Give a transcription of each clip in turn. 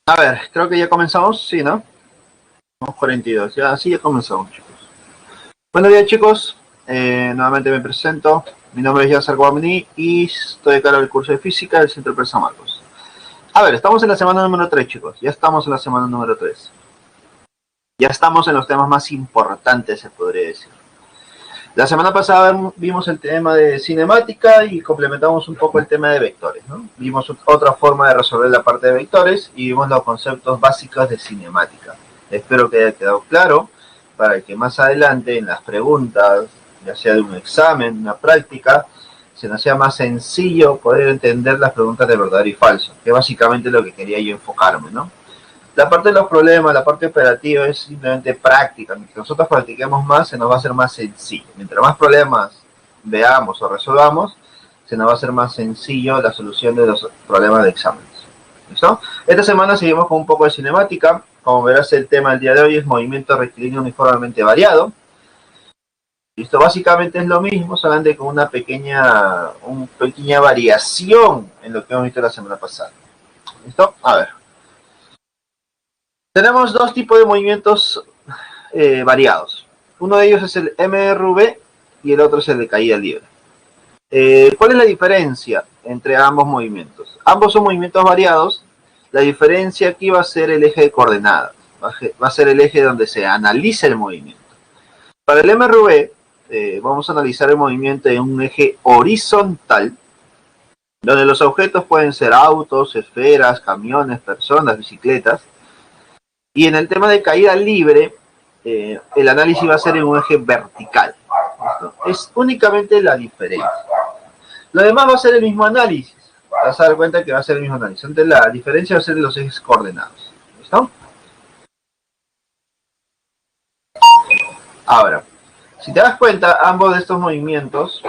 A ver, creo que ya comenzamos, sí, ¿no? Vamos 42, ya, sí, ya comenzamos, chicos. Buenos días, chicos. Nuevamente me presento. Mi nombre es Yasser Guamini y estoy a cargo del curso de física del Centro Empresa Marcos. A ver, estamos en la semana número 3, chicos. Ya estamos en la semana número 3. Ya estamos en los temas más importantes, se podría decir. La semana pasada vimos el tema de cinemática y complementamos un poco el tema de vectores, ¿no? Vimos otra forma de resolver la parte de vectores y vimos los conceptos básicos de cinemática. Espero que haya quedado claro para que más adelante en las preguntas, ya sea de un examen, una práctica, se nos sea más sencillo poder entender las preguntas de verdadero y falso, que es básicamente lo que quería yo enfocarme, ¿no? La parte de los problemas, la parte operativa es simplemente práctica. Mientras nosotros practiquemos más, se nos va a hacer más sencillo. Mientras más problemas veamos o resolvamos, se nos va a hacer más sencillo la solución de los problemas de exámenes. ¿Listo? Esta semana seguimos con un poco de cinemática. Como verás, el tema del día de hoy es movimiento rectilíneo uniformemente variado. ¿Listo? Básicamente es lo mismo, solamente con una pequeña variación en lo que hemos visto la semana pasada. ¿Listo? A ver. Tenemos dos tipos de movimientos variados. Uno de ellos es el MRV y el otro es el de caída libre. ¿Cuál es la diferencia entre ambos movimientos? Ambos son movimientos variados. La diferencia aquí va a ser el eje de coordenadas. Va a ser el eje donde se analiza el movimiento. Para el MRV vamos a analizar el movimiento en un eje horizontal, donde los objetos pueden ser autos, esferas, camiones, personas, bicicletas. Y en el tema de caída libre, el análisis va a ser en un eje vertical. ¿Listo? Es únicamente la diferencia. Lo demás va a ser el mismo análisis. Te vas a dar cuenta que va a ser el mismo análisis. Entonces la diferencia va a ser de los ejes coordenados. ¿Listo? Ahora, si te das cuenta, ambos de estos movimientos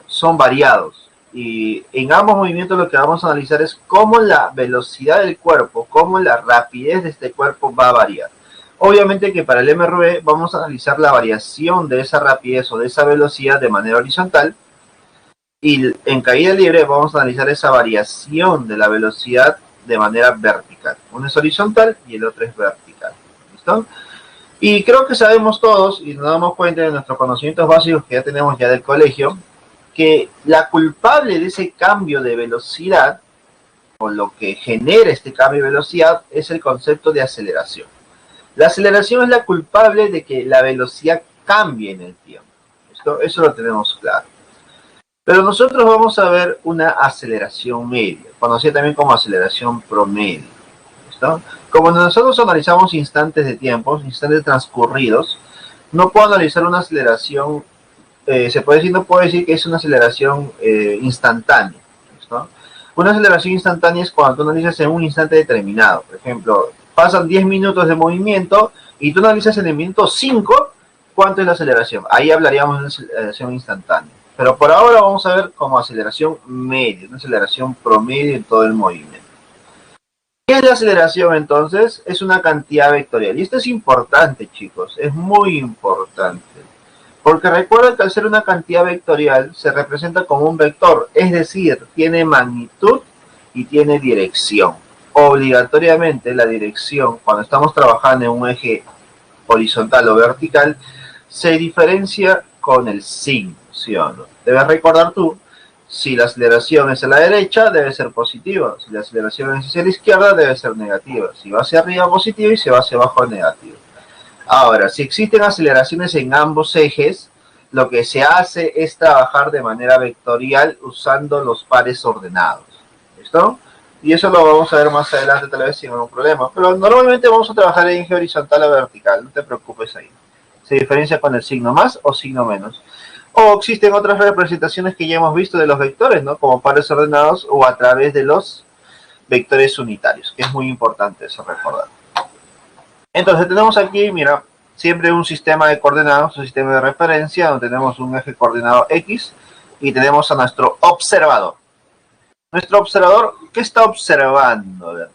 son variados. Y en ambos movimientos lo que vamos a analizar es cómo la velocidad del cuerpo, cómo la rapidez de este cuerpo va a variar. Obviamente que para el MRV vamos a analizar la variación de esa rapidez o de esa velocidad de manera horizontal. Y en caída libre vamos a analizar esa variación de la velocidad de manera vertical. Uno es horizontal y el otro es vertical. ¿Listo? Y creo que sabemos todos y nos damos cuenta de nuestros conocimientos básicos que ya tenemos ya del colegio, que la culpable de ese cambio de velocidad, o lo que genera este cambio de velocidad, es el concepto de aceleración. La aceleración es la culpable de que la velocidad cambie en el tiempo. Eso lo tenemos claro. Pero nosotros vamos a ver una aceleración media, conocida también como aceleración promedio. ¿Listo? Como nosotros analizamos instantes de tiempo, instantes transcurridos, no puedo analizar una aceleración no puedo decir que es una aceleración instantánea. ¿No? Una aceleración instantánea es cuando tú analizas en un instante determinado. Por ejemplo, pasan 10 minutos de movimiento y tú analizas en el minuto 5 cuánto es la aceleración. Ahí hablaríamos de una aceleración instantánea. Pero por ahora vamos a ver como aceleración media, una aceleración promedio en todo el movimiento. ¿Qué es la aceleración entonces? Es una cantidad vectorial. Y esto es importante, chicos, es muy importante. Porque recuerda que al ser una cantidad vectorial se representa como un vector, es decir, tiene magnitud y tiene dirección. Obligatoriamente la dirección, cuando estamos trabajando en un eje horizontal o vertical, se diferencia con el signo, ¿sí o no? Debes recordar tú, si la aceleración es a la derecha, debe ser positiva. Si la aceleración es hacia la izquierda, debe ser negativa. Si va hacia arriba, positiva, y si va hacia abajo, negativa. Ahora, si existen aceleraciones en ambos ejes, lo que se hace es trabajar de manera vectorial usando los pares ordenados. ¿Listo? Y eso lo vamos a ver más adelante, tal vez sin ningún problema. Pero normalmente vamos a trabajar en eje horizontal o vertical, no te preocupes ahí. Se diferencia con el signo más o signo menos. O existen otras representaciones que ya hemos visto de los vectores, ¿no? Como pares ordenados o a través de los vectores unitarios, que es muy importante eso recordar. Entonces tenemos aquí, mira, siempre un sistema de coordenadas, un sistema de referencia, donde tenemos un eje coordenado X y tenemos a nuestro observador. Nuestro observador, ¿qué está observando? A ver,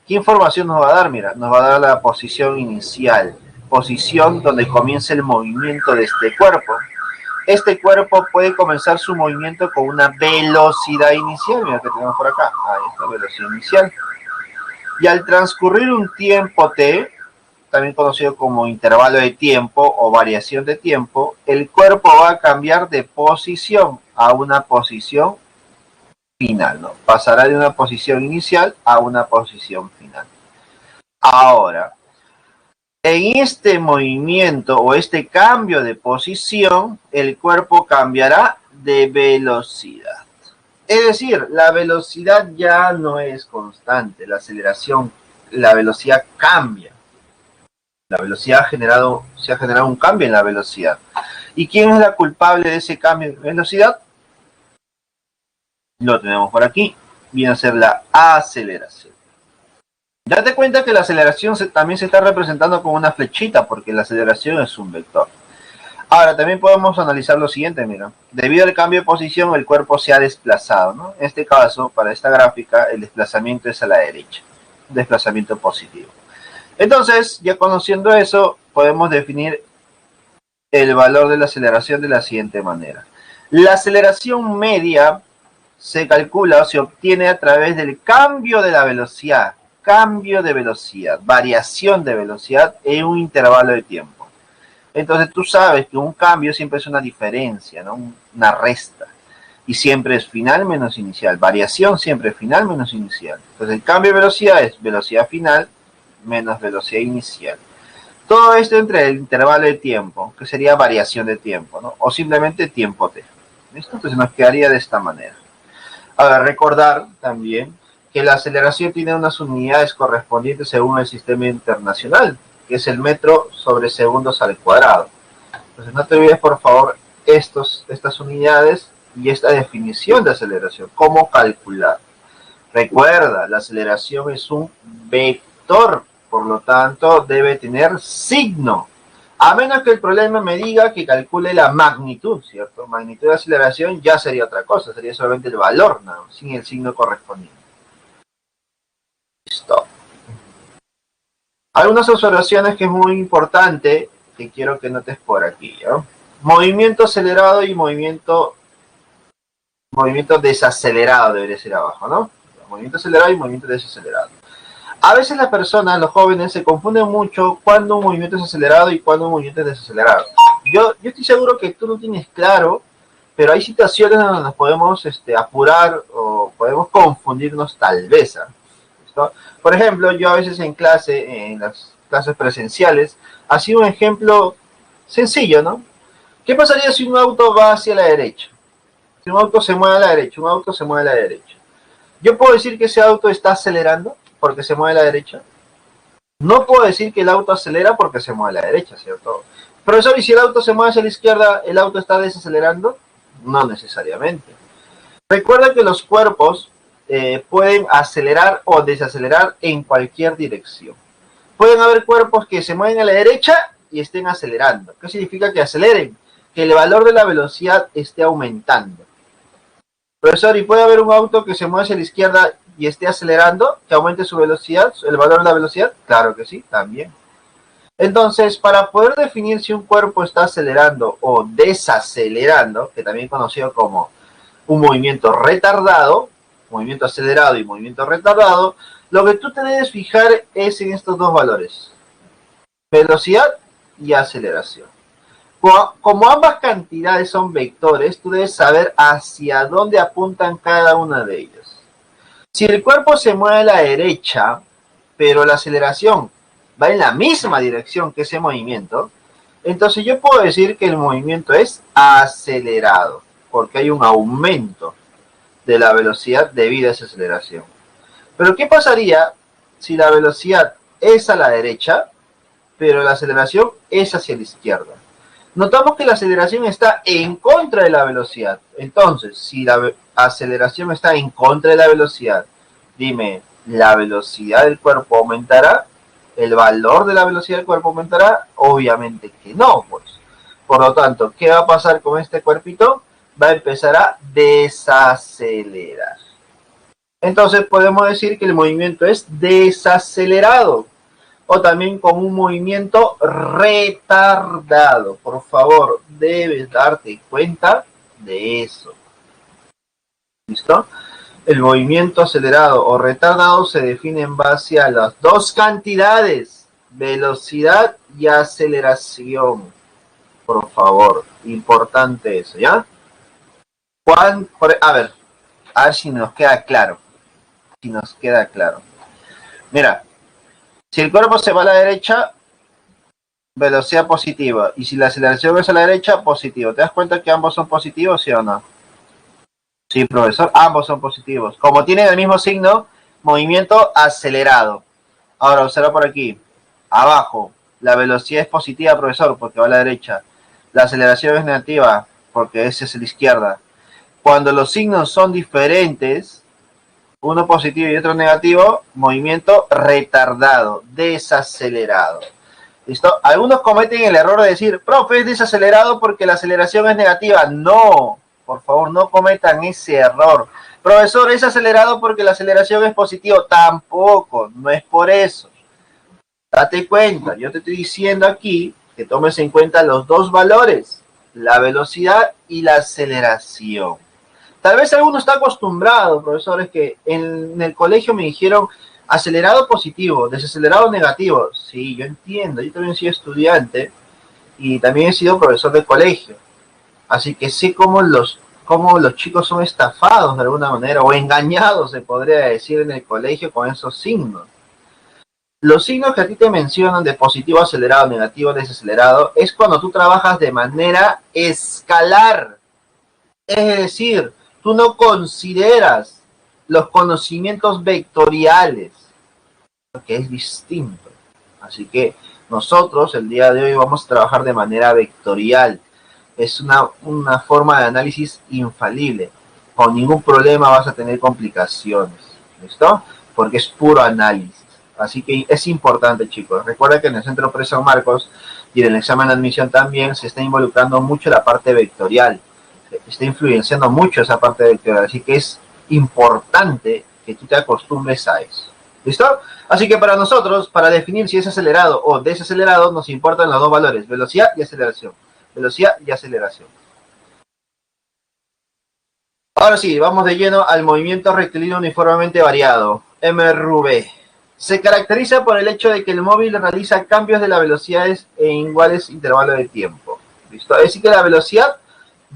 ¿qué información nos va a dar? Mira, nos va a dar la posición inicial, posición donde comienza el movimiento de este cuerpo. Este cuerpo puede comenzar su movimiento con una velocidad inicial, mira que tenemos por acá, ahí está, velocidad inicial. Y al transcurrir un tiempo t, también conocido como intervalo de tiempo o variación de tiempo, el cuerpo va a cambiar de posición a una posición final, ¿no? Pasará de una posición inicial a una posición final. Ahora, en este movimiento o este cambio de posición, el cuerpo cambiará de velocidad. Es decir, la velocidad ya no es constante, la aceleración, la velocidad cambia. La velocidad se ha generado un cambio en la velocidad. ¿Y quién es la culpable de ese cambio de velocidad? Lo tenemos por aquí. Viene a ser la aceleración. Date cuenta que la aceleración también se está representando con una flechita, porque la aceleración es un vector. Ahora, también podemos analizar lo siguiente, mira. Debido al cambio de posición, el cuerpo se ha desplazado, ¿no? En este caso, para esta gráfica, el desplazamiento es a la derecha. Un desplazamiento positivo. Entonces, ya conociendo eso, podemos definir el valor de la aceleración de la siguiente manera. La aceleración media se calcula o se obtiene a través del cambio de la velocidad, variación de velocidad en un intervalo de tiempo. Entonces tú sabes que un cambio siempre es una diferencia, ¿no? Una resta. Y siempre es final menos inicial. Variación siempre es final menos inicial. Entonces el cambio de velocidad es velocidad final menos velocidad inicial. Todo esto entre el intervalo de tiempo, que sería variación de tiempo, ¿no? O simplemente tiempo t. ¿Listo? Entonces nos quedaría de esta manera. Ahora, recordar también que la aceleración tiene unas unidades correspondientes según el sistema internacional, que es el metro sobre segundos al cuadrado. Entonces no te olvides, por favor, estas unidades y esta definición de aceleración, cómo calcular. Recuerda, la aceleración es un vector, por lo tanto debe tener signo. A menos que el problema me diga que calcule la magnitud, ¿cierto? Magnitud de aceleración ya sería otra cosa, sería solamente el valor, ¿no? Sin el signo correspondiente. Listo. Algunas observaciones que es muy importante que quiero que notes por aquí, ¿no? Movimiento acelerado y movimiento desacelerado debería ser abajo, ¿no? Movimiento acelerado y movimiento desacelerado. A veces las personas, los jóvenes, se confunden mucho cuando un movimiento es acelerado y cuando un movimiento es desacelerado. Yo estoy seguro que tú lo tienes claro, pero hay situaciones donde nos podemos apurar o podemos confundirnos tal vez. ¿Listo? Por ejemplo, yo a veces en clase, en las clases presenciales, hacía un ejemplo sencillo, ¿no? ¿Qué pasaría si un auto va hacia la derecha? Si un auto se mueve a la derecha, un auto se mueve a la derecha. ¿Yo puedo decir que ese auto está acelerando porque se mueve a la derecha? No puedo decir que el auto acelera porque se mueve a la derecha, ¿cierto? Profesor, ¿y si el auto se mueve hacia la izquierda, el auto está desacelerando? No necesariamente. Recuerda que los cuerpos pueden acelerar o desacelerar en cualquier dirección. Pueden haber cuerpos que se mueven a la derecha y estén acelerando. ¿Qué significa que aceleren? Que el valor de la velocidad esté aumentando. Profesor, ¿y puede haber un auto que se mueve hacia la izquierda y esté acelerando, que aumente su velocidad, el valor de la velocidad? Claro que sí, también. Entonces, para poder definir si un cuerpo está acelerando o desacelerando, que también es conocido como un movimiento retardado, movimiento acelerado y movimiento retardado, lo que tú te debes fijar es en estos dos valores, velocidad y aceleración. Como ambas cantidades son vectores, tú debes saber hacia dónde apuntan cada una de ellas. Si el cuerpo se mueve a la derecha, pero la aceleración va en la misma dirección que ese movimiento, entonces yo puedo decir que el movimiento es acelerado, porque hay un aumento de la velocidad debido a esa aceleración. Pero ¿qué pasaría si la velocidad es a la derecha, pero la aceleración es hacia la izquierda? Notamos que la aceleración está en contra de la velocidad. Entonces, si la aceleración está en contra de la velocidad, dime, ¿la velocidad del cuerpo aumentará? ¿El valor de la velocidad del cuerpo aumentará? Obviamente que no, pues. Por lo tanto, ¿qué va a pasar con este cuerpito? Va a empezar a desacelerar. Entonces podemos decir que el movimiento es desacelerado. O también con un movimiento retardado. Por favor, debes darte cuenta de eso. ¿Listo? El movimiento acelerado o retardado se define en base a las dos cantidades, velocidad y aceleración. Por favor, importante eso, ¿ya? A ver si nos queda claro. Si nos queda claro. Mira, si el cuerpo se va a la derecha, velocidad positiva. Y si la aceleración es a la derecha, positivo. ¿Te das cuenta que ambos son positivos, sí o no? Sí, profesor, ambos son positivos. Como tienen el mismo signo, movimiento acelerado. Ahora, observa por aquí. Abajo, la velocidad es positiva, profesor, porque va a la derecha. La aceleración es negativa, porque ese es a la izquierda. Cuando los signos son diferentes, uno positivo y otro negativo, movimiento retardado, desacelerado. ¿Listo? Algunos cometen el error de decir, profe, es desacelerado porque la aceleración es negativa. No, por favor, no cometan ese error. Profesor, es acelerado porque la aceleración es positiva. Tampoco, no es por eso. Date cuenta, yo te estoy diciendo aquí que tomes en cuenta los dos valores, la velocidad y la aceleración. Tal vez alguno está acostumbrado, profesores, que en el colegio me dijeron acelerado positivo, desacelerado negativo. Sí, yo entiendo, yo también soy estudiante y también he sido profesor de colegio. Así que sé cómo los chicos son estafados de alguna manera o engañados, se podría decir, en el colegio con esos signos. Los signos que a ti te mencionan de positivo acelerado, negativo desacelerado, es cuando tú trabajas de manera escalar. Es decir, tú no consideras los conocimientos vectoriales, que es distinto. Así que nosotros el día de hoy vamos a trabajar de manera vectorial. Es una forma de análisis infalible. Con ningún problema vas a tener complicaciones. ¿Listo? Porque es puro análisis. Así que es importante, chicos. Recuerda que en el Centro Pre San Marcos y en el examen de admisión también se está involucrando mucho la parte vectorial. Está influenciando mucho esa parte vectorial. Así que es importante que tú te acostumbres a eso. ¿Listo? Así que para nosotros, para definir si es acelerado o desacelerado, nos importan los dos valores, velocidad y aceleración. Velocidad y aceleración. Ahora sí, vamos de lleno al movimiento rectilíneo uniformemente variado, MRV. Se caracteriza por el hecho de que el móvil realiza cambios de las velocidades en iguales intervalos de tiempo. ¿Listo? Es decir, que la velocidad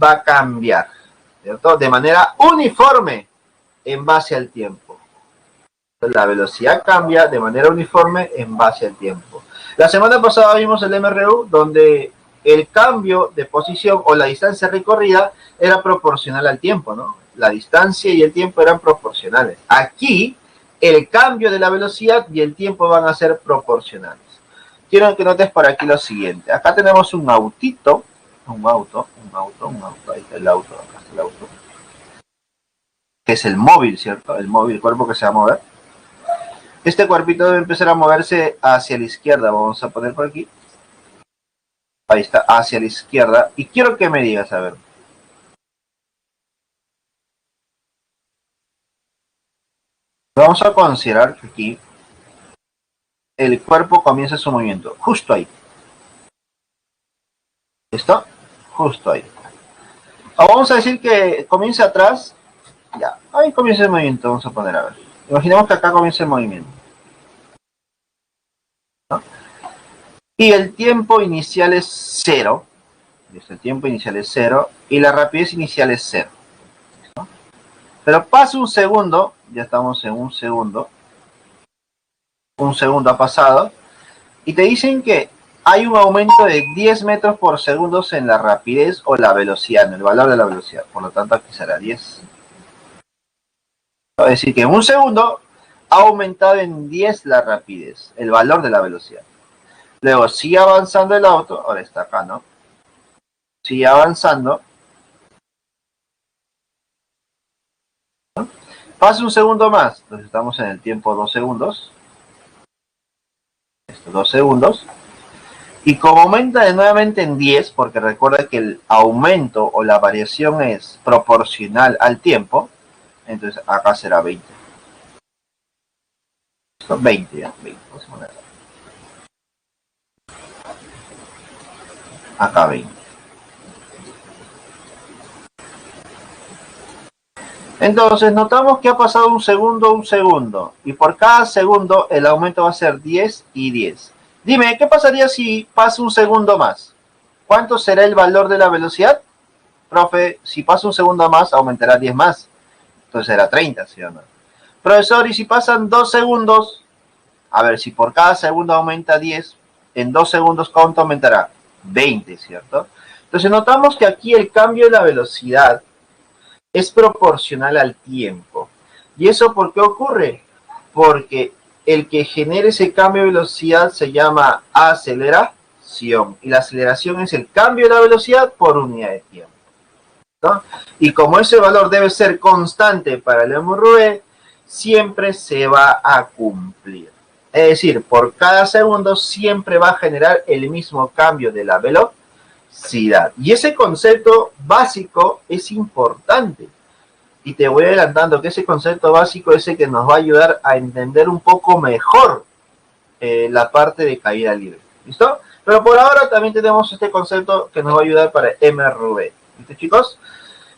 va a cambiar, ¿cierto? De manera uniforme en base al tiempo. La velocidad cambia de manera uniforme en base al tiempo. La semana pasada vimos el MRU, donde el cambio de posición o la distancia recorrida era proporcional al tiempo, ¿no? La distancia y el tiempo eran proporcionales. Aquí, el cambio de la velocidad y el tiempo van a ser proporcionales. Quiero que notes por aquí lo siguiente. Acá tenemos un autito, un auto, ahí está el auto, acá está el auto, que es el móvil, ¿cierto? El móvil, el cuerpo que se va a mover. Este cuerpito debe empezar a moverse hacia la izquierda. Vamos a poner por aquí. Ahí está, hacia la izquierda. Y quiero que me digas, a ver. Vamos a considerar que aquí el cuerpo comienza su movimiento. Justo ahí. ¿Listo? Justo ahí. O vamos a decir que comienza atrás. Ya, ahí comienza el movimiento. Vamos a poner, a ver. Imaginemos que acá comienza el movimiento. ¿No? Y el tiempo inicial es 0. El tiempo inicial es 0 y la rapidez inicial es 0. ¿No? Pero pasa un segundo, ya estamos en un segundo ha pasado, y te dicen que hay un aumento de 10 metros por segundo en la rapidez o la velocidad, en el valor de la velocidad. Por lo tanto, aquí será 10. Es decir, que en un segundo ha aumentado en 10 la rapidez, el valor de la velocidad. Luego sigue avanzando el auto, ahora está acá, ¿no? Sigue avanzando. ¿No? Pasa un segundo más, entonces estamos en el tiempo 2 segundos. Estos 2 segundos. Y como aumenta de nuevamente en 10, porque recuerda que el aumento o la variación es proporcional al tiempo, entonces acá será 20. Esto 20, ¿ya? 20, vamos a poner acá 20. Entonces notamos que ha pasado un segundo, y por cada segundo el aumento va a ser 10 y 10. Dime, ¿qué pasaría si pasa un segundo más? ¿Cuánto será el valor de la velocidad? Profe, si pasa un segundo más, aumentará 10 más. Entonces será 30, ¿sí o no? Profesor, ¿y si pasan 2 segundos? A ver, si por cada segundo aumenta 10, en 2 segundos, ¿cuánto aumentará? 20, ¿cierto? Entonces notamos que aquí el cambio de la velocidad es proporcional al tiempo. ¿Y eso por qué ocurre? Porque el que genere ese cambio de velocidad se llama aceleración. Y la aceleración es el cambio de la velocidad por unidad de tiempo, ¿no? Y como ese valor debe ser constante para el MRV, siempre se va a cumplir. Es decir, por cada segundo siempre va a generar el mismo cambio de la velocidad. Y ese concepto básico es importante. Y te voy adelantando que ese concepto básico es el que nos va a ayudar a entender un poco mejor la parte de caída libre. ¿Listo? Pero por ahora también tenemos este concepto que nos va a ayudar para MRV. ¿Listo, chicos?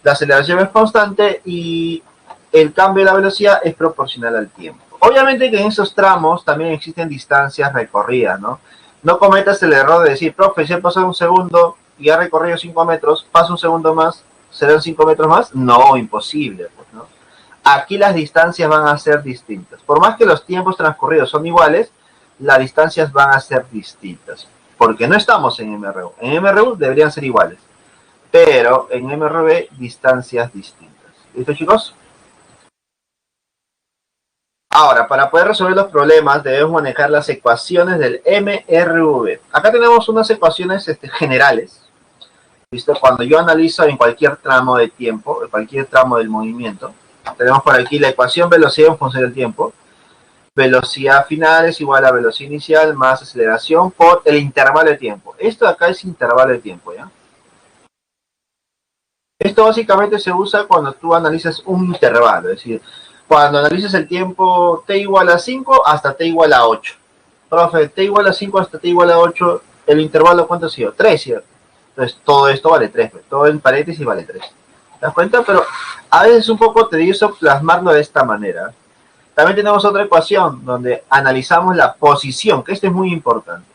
La aceleración es constante y el cambio de la velocidad es proporcional al tiempo. Obviamente que en esos tramos también existen distancias recorridas, ¿no? No cometas el error de decir, profe, si he pasado un segundo y ha recorrido 5 metros, pasa un segundo más, ¿serán 5 metros más? No, imposible, pues, ¿no? Aquí las distancias van a ser distintas. Por más que los tiempos transcurridos son iguales, las distancias van a ser distintas, porque no estamos en MRU. En MRU deberían ser iguales, pero en MRV distancias distintas. ¿Listo, chicos? Ahora, para poder resolver los problemas, debemos manejar las ecuaciones del MRV. Acá tenemos unas ecuaciones generales. ¿Listo? Cuando yo analizo en cualquier tramo de tiempo, en cualquier tramo del movimiento, tenemos por aquí la ecuación velocidad en función del tiempo. Velocidad final es igual a velocidad inicial más aceleración por el intervalo de tiempo. Esto de acá es intervalo de tiempo, ¿ya? Esto básicamente se usa cuando tú analizas un intervalo, es decir, cuando analizas el tiempo t igual a 5 hasta t igual a 8. Profe, t igual a 5 hasta t igual a 8, ¿el intervalo cuánto ha sido? 3, ¿cierto? Entonces todo esto vale 3, todo en paréntesis vale 3. ¿Te das cuenta? Pero a veces es un poco tedioso plasmarlo de esta manera. También tenemos otra ecuación donde analizamos la posición, que esto es muy importante.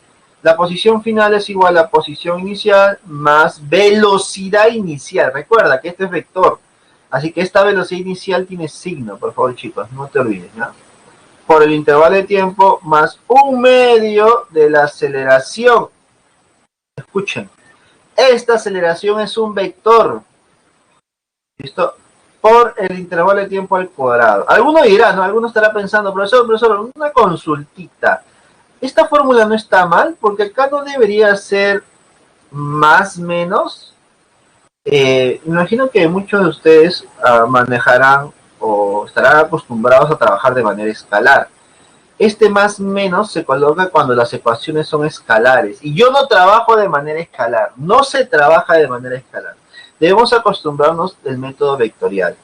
La posición final es igual a posición inicial más velocidad inicial. Recuerda que esto es vector. Así que esta velocidad inicial tiene signo, por favor, chicos, no te olvides, ¿no? Por el intervalo de tiempo más un medio de la aceleración. Escuchen, esta aceleración es un vector. ¿Listo? Por el intervalo de tiempo al cuadrado. Alguno dirá, ¿no? Alguno estará pensando, profesor, una consultita. Esta fórmula no está mal, porque acá no debería ser más menos. Imagino que muchos de ustedes manejarán o estarán acostumbrados a trabajar de manera escalar. Este más menos se coloca cuando las ecuaciones son escalares. Y yo no trabajo de manera escalar. No se trabaja de manera escalar. Debemos acostumbrarnos del método vectorial.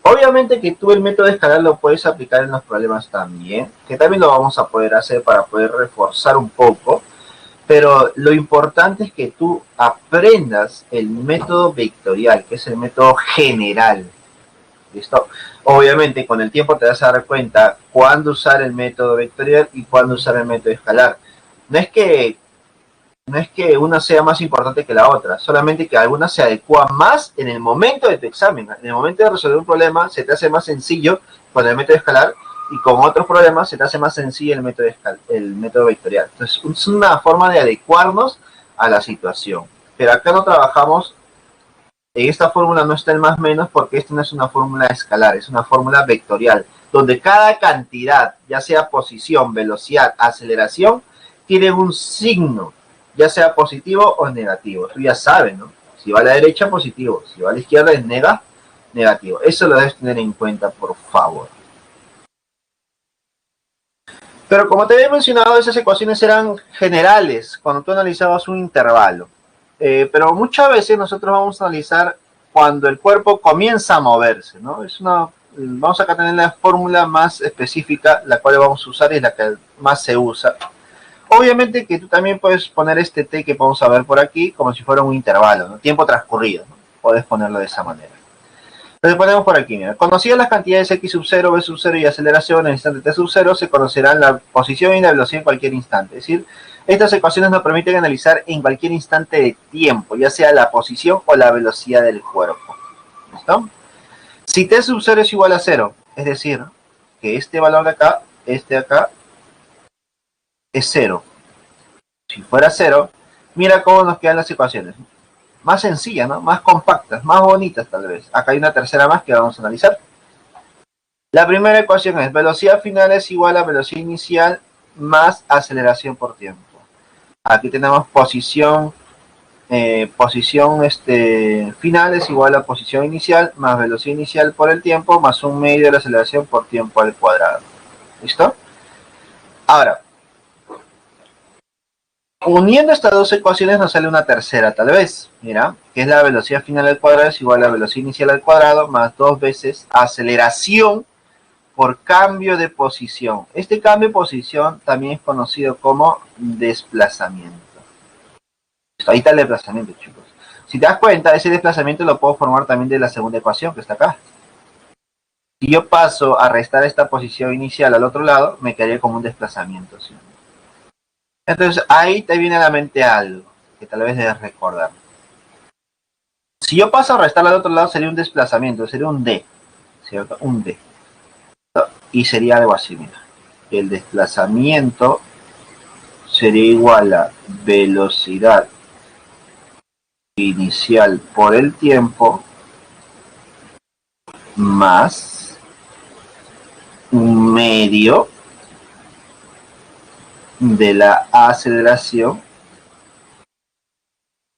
Obviamente que tú el método escalar lo puedes aplicar en los problemas también, que también lo vamos a poder hacer para poder reforzar un poco, pero lo importante es que tú aprendas el método vectorial, que es el método general. ¿Listo? Obviamente con el tiempo te vas a dar cuenta cuándo usar el método vectorial y cuándo usar el método escalar. No es que una sea más importante que la otra, solamente que alguna se adecua más en el momento de tu examen. En el momento de resolver un problema se te hace más sencillo con el método escalar y con otros problemas se te hace más sencillo el método vectorial. Entonces es una forma de adecuarnos a la situación. Pero acá no trabajamos, en esta fórmula no está el más menos porque esta no es una fórmula escalar, es una fórmula vectorial, donde cada cantidad, ya sea posición, velocidad, aceleración, tiene un signo, ya sea positivo o negativo. Tú ya sabes, ¿no? Si va a la derecha, positivo. Si va a la izquierda, es negativo. Eso lo debes tener en cuenta, por favor. Pero como te había mencionado, esas ecuaciones eran generales cuando tú analizabas un intervalo. Pero muchas veces nosotros vamos a analizar cuando el cuerpo comienza a moverse, ¿no? Vamos acá a tener la fórmula más específica, la cual vamos a usar y la que más se usa. Obviamente que tú también puedes poner este t que vamos a ver por aquí como si fuera un intervalo, ¿no? Tiempo transcurrido, ¿no? Puedes ponerlo de esa manera. Entonces ponemos por aquí, mira, conocidas las cantidades x sub 0, b sub 0 y aceleración en el instante t sub 0, se conocerán la posición y la velocidad en cualquier instante. Es decir, estas ecuaciones nos permiten analizar en cualquier instante de tiempo, ya sea la posición o la velocidad del cuerpo. ¿Listo? Si t sub 0 es igual a 0, es decir, que este valor de acá, este de acá, es 0. Si fuera 0, mira cómo nos quedan las ecuaciones. Más sencillas, ¿no? Más compactas, más bonitas tal vez. Acá hay una tercera más que vamos a analizar. La primera ecuación es velocidad final es igual a velocidad inicial más aceleración por tiempo. Aquí tenemos posición final es igual a posición inicial más velocidad inicial por el tiempo más un medio de la aceleración por tiempo al cuadrado. ¿Listo? Ahora, uniendo estas dos ecuaciones nos sale una tercera tal vez, mira, que es la velocidad final al cuadrado es igual a la velocidad inicial al cuadrado más 2 veces aceleración por cambio de posición. Este cambio de posición también es conocido como desplazamiento. Ahí está el desplazamiento, chicos. Si te das cuenta, ese desplazamiento lo puedo formar también de la segunda ecuación que está acá. Si yo paso a restar esta posición inicial al otro lado, me quedaría como un desplazamiento, ¿sí? Entonces ahí te viene a la mente algo que tal vez debes recordar. Si yo paso a restar al otro lado sería un desplazamiento, sería un D, ¿cierto? Un D. Y sería algo así, mira. El desplazamiento sería igual a velocidad inicial por el tiempo más un medio de la aceleración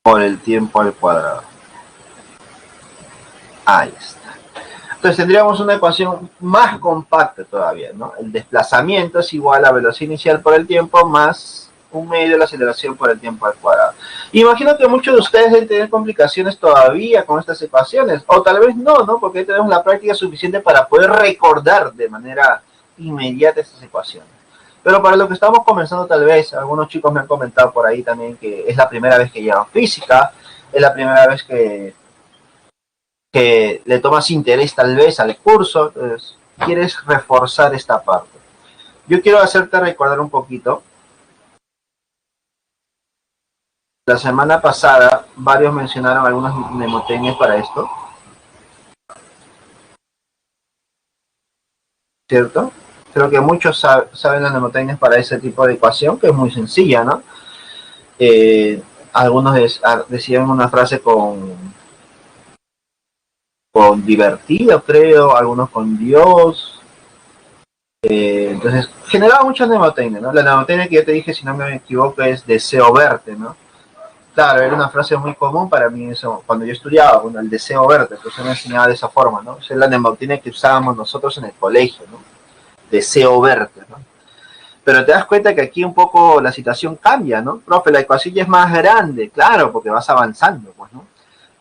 por el tiempo al cuadrado. Ahí está. Entonces tendríamos una ecuación más compacta todavía, ¿no? El desplazamiento es igual a velocidad inicial por el tiempo más un medio de la aceleración por el tiempo al cuadrado. Imagino que muchos de ustedes deben tener complicaciones todavía con estas ecuaciones, o tal vez no, ¿no? Porque tenemos la práctica suficiente para poder recordar de manera inmediata estas ecuaciones. Pero para lo que estamos comenzando tal vez, algunos chicos me han comentado por ahí también que es la primera vez que llevan física, es la primera vez que le tomas interés tal vez al curso, entonces quieres reforzar esta parte. Yo quiero hacerte recordar un poquito. La semana pasada varios mencionaron algunos mnemotecnias para esto, ¿cierto? Creo que muchos saben las mnemotecnias para ese tipo de ecuación, que es muy sencilla, ¿no? Algunos decían una frase con divertido, creo, algunos con Dios. Entonces, generaba muchas mnemotecnias, ¿no? La mnemotecnia que yo te dije, si no me equivoco, es deseo verte, ¿no? Claro, era una frase muy común para mí eso, cuando yo estudiaba, bueno, el deseo verte, entonces me enseñaba de esa forma, ¿no? Esa es la mnemotecnia que usábamos nosotros en el colegio, ¿no? Deseo verte, ¿no? Pero te das cuenta que aquí un poco la situación cambia, ¿no? Profe, la ecuación ya es más grande, claro, porque vas avanzando, pues, ¿no?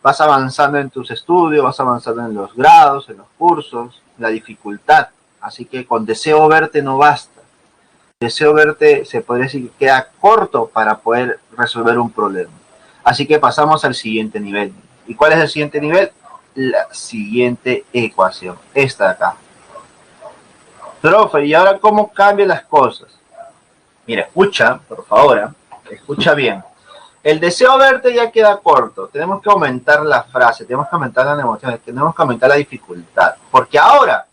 Vas avanzando en tus estudios, vas avanzando en los grados, en los cursos, la dificultad. Así que con deseo verte no basta. Deseo verte, se podría decir que queda corto para poder resolver un problema. Así que pasamos al siguiente nivel. ¿Y cuál es el siguiente nivel? La siguiente ecuación, esta de acá. Profe, ¿y ahora cómo cambian las cosas? Mira, escucha, por favor, escucha bien. El deseo verte ya queda corto. Tenemos que aumentar la frase, tenemos que aumentar las emociones, tenemos que aumentar la dificultad. Porque ahora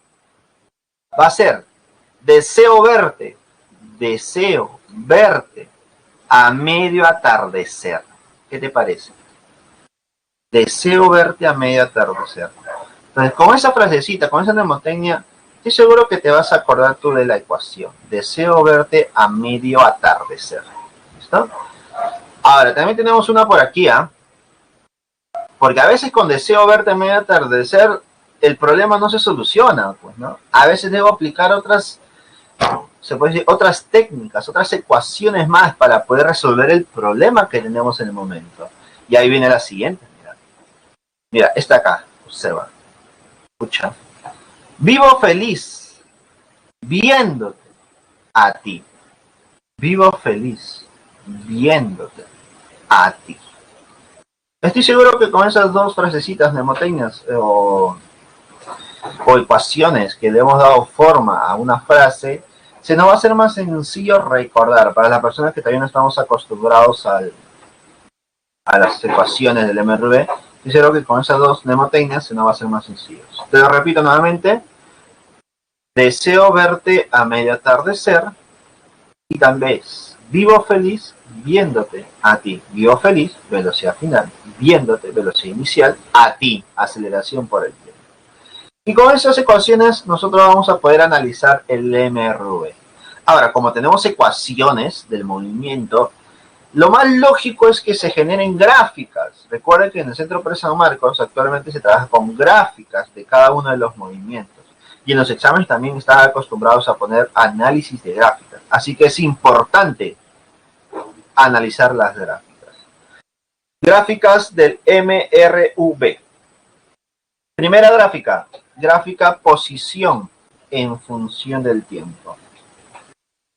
va a ser deseo verte a medio atardecer. ¿Qué te parece? Deseo verte a medio atardecer. Entonces, con esa frasecita, con esa mnemotecnia, estoy seguro que te vas a acordar tú de la ecuación. Deseo verte a medio atardecer. ¿Listo? Ahora, también tenemos una por aquí, ¿ah? Porque a veces con deseo verte a medio atardecer, el problema no se soluciona, pues, ¿no? A veces debo aplicar otras, se puede decir, otras técnicas, otras ecuaciones más para poder resolver el problema que tenemos en el momento. Y ahí viene la siguiente, mira. Mira, esta acá, observa. Escucha. Vivo feliz viéndote a ti. Vivo feliz viéndote a ti. Estoy seguro que con esas dos frasecitas mnemotecnias o o ecuaciones que le hemos dado forma a una frase, se nos va a hacer más sencillo recordar. Para las personas que todavía no estamos acostumbrados a las ecuaciones del MRV, quisiera que con esas dos mnemotecnias se nos va a hacer más sencillo. Te lo repito nuevamente. Deseo verte a medio atardecer y tal vez vivo feliz viéndote a ti. Vivo feliz, velocidad final. Viéndote, velocidad inicial, a ti, aceleración por el tiempo. Y con esas ecuaciones nosotros vamos a poder analizar el MRV. Ahora, como tenemos ecuaciones del movimiento, lo más lógico es que se generen gráficas. Recuerden que en el Centro Pérez San Marcos actualmente se trabaja con gráficas de cada uno de los movimientos. Y en los exámenes también están acostumbrados a poner análisis de gráficas. Así que es importante analizar las gráficas. Gráficas del MRV. Primera gráfica, gráfica posición en función del tiempo.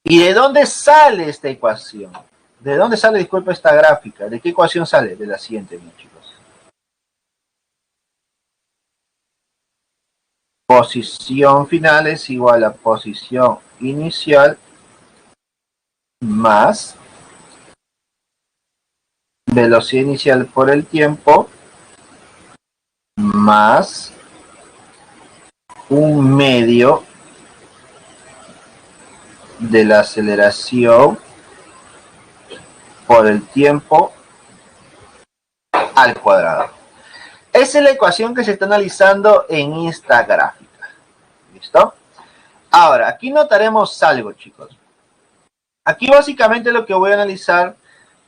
¿Y de dónde sale esta ecuación? ¿De dónde sale, disculpa, esta gráfica? ¿De qué ecuación sale? De la siguiente, mis chicos. Posición final es igual a posición inicial más velocidad inicial por el tiempo más un medio de la aceleración por el tiempo al cuadrado. Esa es la ecuación que se está analizando en esta gráfica. ¿Listo? Ahora, aquí notaremos algo, chicos. Aquí básicamente lo que voy a analizar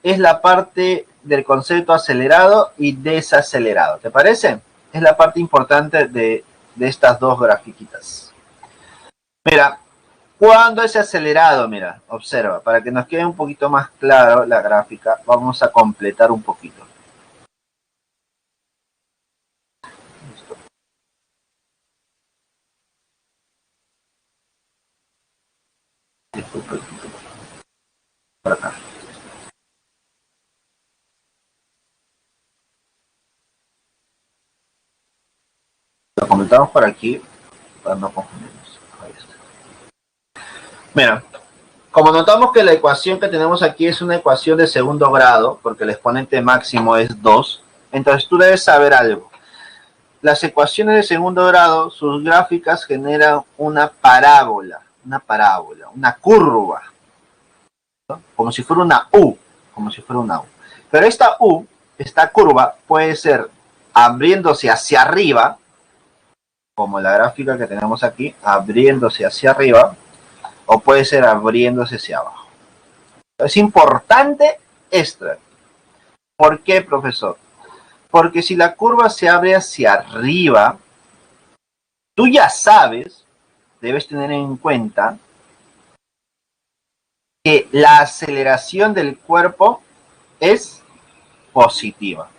es la parte del concepto acelerado y desacelerado. ¿Te parece? Es la parte importante de estas dos grafiquitas. Mira, cuando es acelerado, mira, observa, para que nos quede un poquito más claro la gráfica, vamos a completar un poquito. Listo. Disculpe. Por acá. Lo completamos por aquí para no confundirnos. Ahí está. Mira, como notamos que la ecuación que tenemos aquí es una ecuación de segundo grado, porque el exponente máximo es 2, entonces tú debes saber algo. Las ecuaciones de segundo grado, sus gráficas generan una parábola, una curva, ¿no? Como si fuera una U, Pero esta curva puede ser abriéndose hacia arriba, como la gráfica que tenemos aquí, abriéndose hacia arriba, o puede ser abriéndose hacia abajo. Es importante esto. ¿Por qué, profesor? Porque si la curva se abre hacia arriba, tú ya sabes, debes tener en cuenta que la aceleración del cuerpo es positiva.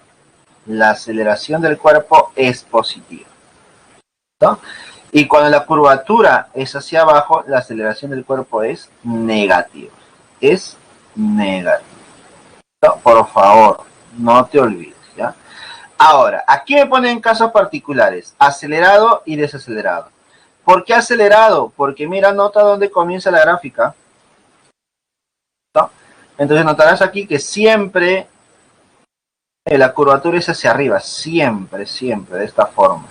La aceleración del cuerpo es positiva, ¿no? Y cuando la curvatura es hacia abajo, la aceleración del cuerpo es negativa. Es negativa. ¿No? Por favor, no te olvides, ¿ya? Ahora, aquí me ponen casos particulares, acelerado y desacelerado. ¿Por qué acelerado? Porque mira, nota dónde comienza la gráfica, ¿no? Entonces notarás aquí que siempre la curvatura es hacia arriba, siempre, de esta forma.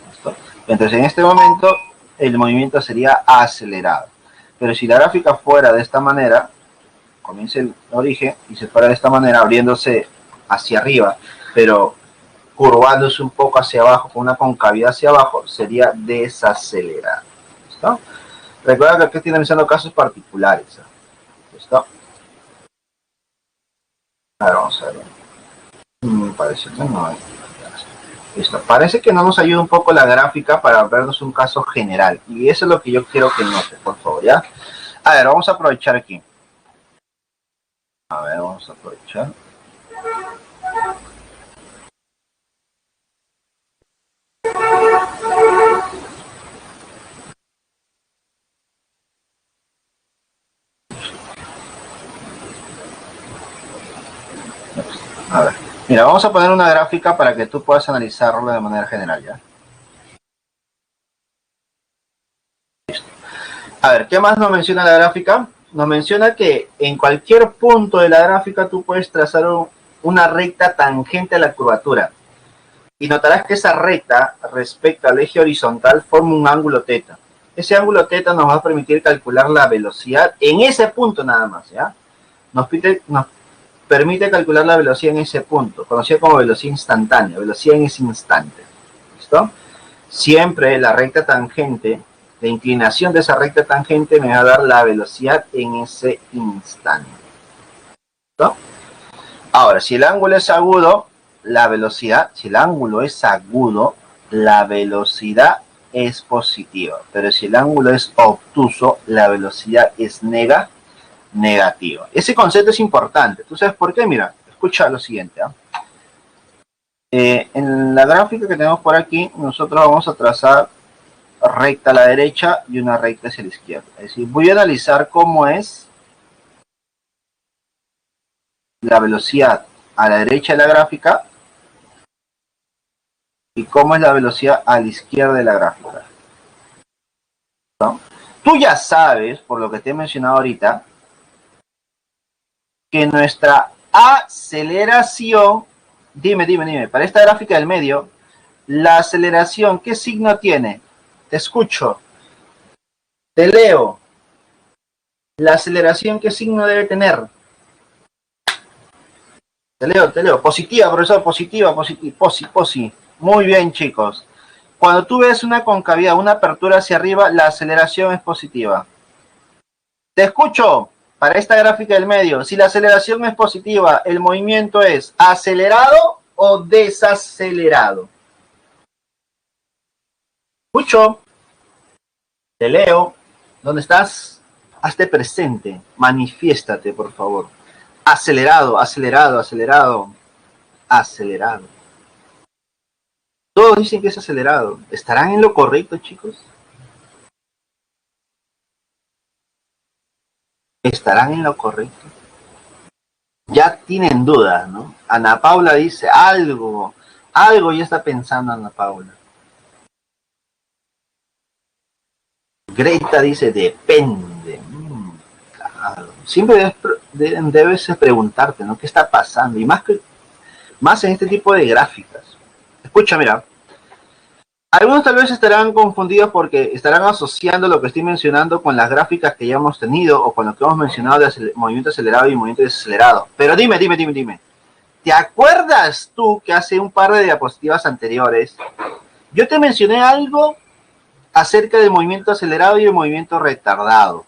¿Listo? Entonces en este momento el movimiento sería acelerado. Pero si la gráfica fuera de esta manera, comienza el origen y se fuera de esta manera, abriéndose hacia arriba, pero curvándose un poco hacia abajo, con una concavidad hacia abajo, sería desacelerado. ¿Listo? Recuerda que aquí estoy analizando casos particulares. ¿Listo? Ahora vamos a ver. Parece que no hay. Listo. Parece que no nos ayuda un poco la gráfica para vernos un caso general. Y eso es lo que yo quiero que note, por favor, ¿ya? A ver, vamos a aprovechar aquí. A ver, vamos a aprovechar. A ver, mira, vamos a poner una gráfica para que tú puedas analizarlo de manera general, ¿ya? A ver, ¿qué más nos menciona la gráfica? Nos menciona que en cualquier punto de la gráfica tú puedes trazar una recta tangente a la curvatura. Y notarás que esa recta respecto al eje horizontal forma un ángulo θ. Ese ángulo θ nos va a permitir calcular la velocidad en ese punto nada más, ¿ya? Nos permite calcular la velocidad en ese punto, conocida como velocidad instantánea, velocidad en ese instante. ¿Listo? Siempre la recta tangente, la inclinación de esa recta tangente me va a dar la velocidad en ese instante. ¿Listo? Ahora, si el ángulo es agudo, la velocidad, si el ángulo es agudo, la velocidad es positiva. Pero si el ángulo es obtuso, la velocidad es negativa. Ese concepto es importante. ¿Tú sabes por qué? Mira, escucha lo siguiente. En la gráfica que tenemos por aquí, nosotros vamos a trazar recta a la derecha y una recta hacia la izquierda. Es decir, voy a analizar cómo es la velocidad a la derecha de la gráfica y cómo es la velocidad a la izquierda de la gráfica. ¿No? Tú ya sabes, por lo que te he mencionado ahorita, que nuestra aceleración, dime, para esta gráfica del medio, la aceleración, ¿qué signo tiene? Te escucho, te leo. La aceleración, ¿qué signo debe tener? Te leo. Positiva, profesor, positiva, posi. Muy bien, chicos. Cuando tú ves una concavidad, una apertura hacia arriba, la aceleración es positiva. Te escucho. Para esta gráfica del medio, si la aceleración es positiva, ¿el movimiento es acelerado o desacelerado? Escucho. Te leo. ¿Dónde estás? Hazte presente. Manifiéstate, por favor. Acelerado. Todos dicen que es acelerado. ¿Estarán en lo correcto, chicos? ¿Estarán en lo correcto? Ya tienen dudas, ¿no? Ana Paula dice algo ya está pensando Ana Paula. Greta dice depende. Claro. Siempre debes preguntarte, ¿no? ¿Qué está pasando? Y más en este tipo de gráficas. Escucha, mira. Algunos tal vez estarán confundidos porque estarán asociando lo que estoy mencionando con las gráficas que ya hemos tenido o con lo que hemos mencionado de movimiento acelerado y movimiento desacelerado. Pero dime. ¿Te acuerdas tú que hace un par de diapositivas anteriores yo te mencioné algo acerca del movimiento acelerado y el movimiento retardado?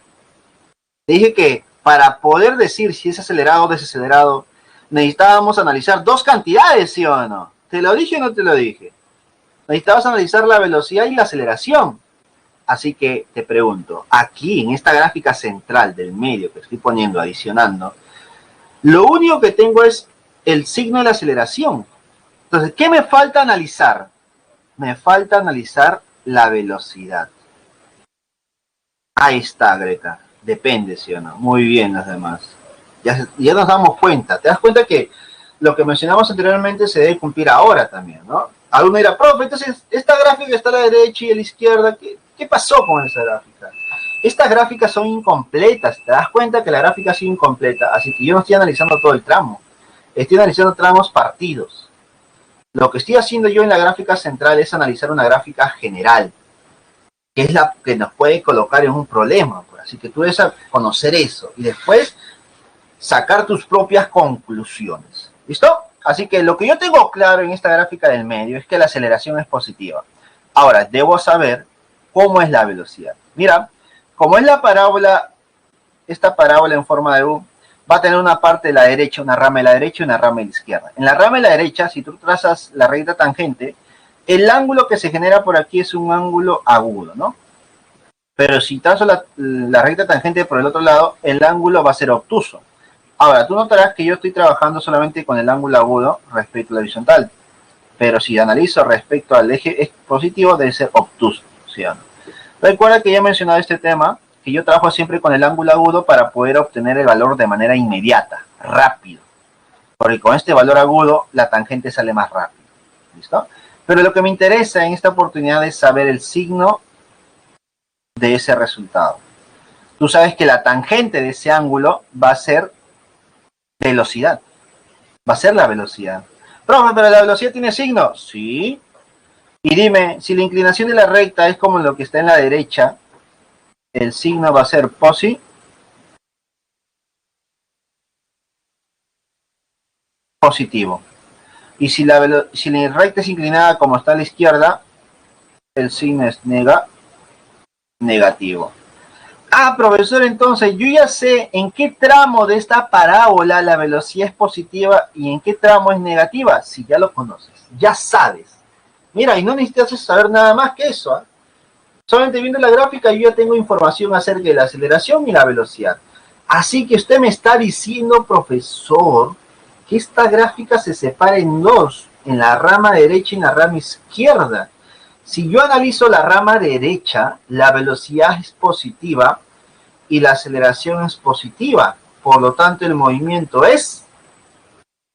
Te dije que para poder decir si es acelerado o desacelerado necesitábamos analizar dos cantidades, ¿sí o no? ¿Te lo dije o no te lo dije? Necesitabas analizar la velocidad y la aceleración. Así que te pregunto, aquí en esta gráfica central del medio que estoy poniendo, adicionando, lo único que tengo es el signo de la aceleración. Entonces, ¿qué me falta analizar? Me falta analizar la velocidad. Ahí está, Greta. Depende, ¿sí o no? Muy bien los demás. Ya nos damos cuenta. ¿Te das cuenta que lo que mencionamos anteriormente se debe cumplir ahora también, ¿no? Alguno dirá, profe, entonces esta gráfica está a la derecha y a la izquierda. ¿Qué pasó con esa gráfica? Estas gráficas son incompletas. ¿Te das cuenta que la gráfica ha sido incompleta? Así que yo no estoy analizando todo el tramo. Estoy analizando tramos partidos. Lo que estoy haciendo yo en la gráfica central es analizar una gráfica general, que es la que nos puede colocar en un problema. Así que tú debes conocer eso y después sacar tus propias conclusiones. ¿Listo? Así que lo que yo tengo claro en esta gráfica del medio es que la aceleración es positiva. Ahora, debo saber cómo es la velocidad. Mira, como es la parábola, esta parábola en forma de U, va a tener una parte de la derecha, una rama de la derecha y una rama de la izquierda. En la rama de la derecha, si tú trazas la recta tangente, el ángulo que se genera por aquí es un ángulo agudo, ¿no? Pero si trazo la recta tangente por el otro lado, el ángulo va a ser obtuso. Ahora, tú notarás que yo estoy trabajando solamente con el ángulo agudo respecto a la horizontal. Pero si analizo respecto al eje positivo, debe ser obtuso, ¿sí o no? Recuerda que ya he mencionado este tema, que yo trabajo siempre con el ángulo agudo para poder obtener el valor de manera inmediata, rápido. Porque con este valor agudo, la tangente sale más rápido. ¿Listo? Pero lo que me interesa en esta oportunidad es saber el signo de ese resultado. Tú sabes que la tangente de ese ángulo va a ser velocidad. Va a ser la velocidad. Profe, ¿pero la velocidad tiene signo? Sí. Y dime, si la inclinación de la recta es como lo que está en la derecha, el signo va a ser positivo. Y si si la recta es inclinada como está a la izquierda, el signo es negativo. Ah, profesor, entonces yo ya sé en qué tramo de esta parábola la velocidad es positiva y en qué tramo es negativa. Si ya lo conoces, ya sabes. Mira, y no necesitas saber nada más que eso. Solamente viendo la gráfica yo ya tengo información acerca de la aceleración y la velocidad. Así que usted me está diciendo, profesor, que esta gráfica se separa en dos, en la rama derecha y en la rama izquierda. Si yo analizo la rama derecha, la velocidad es positiva y la aceleración es positiva. Por lo tanto, el movimiento es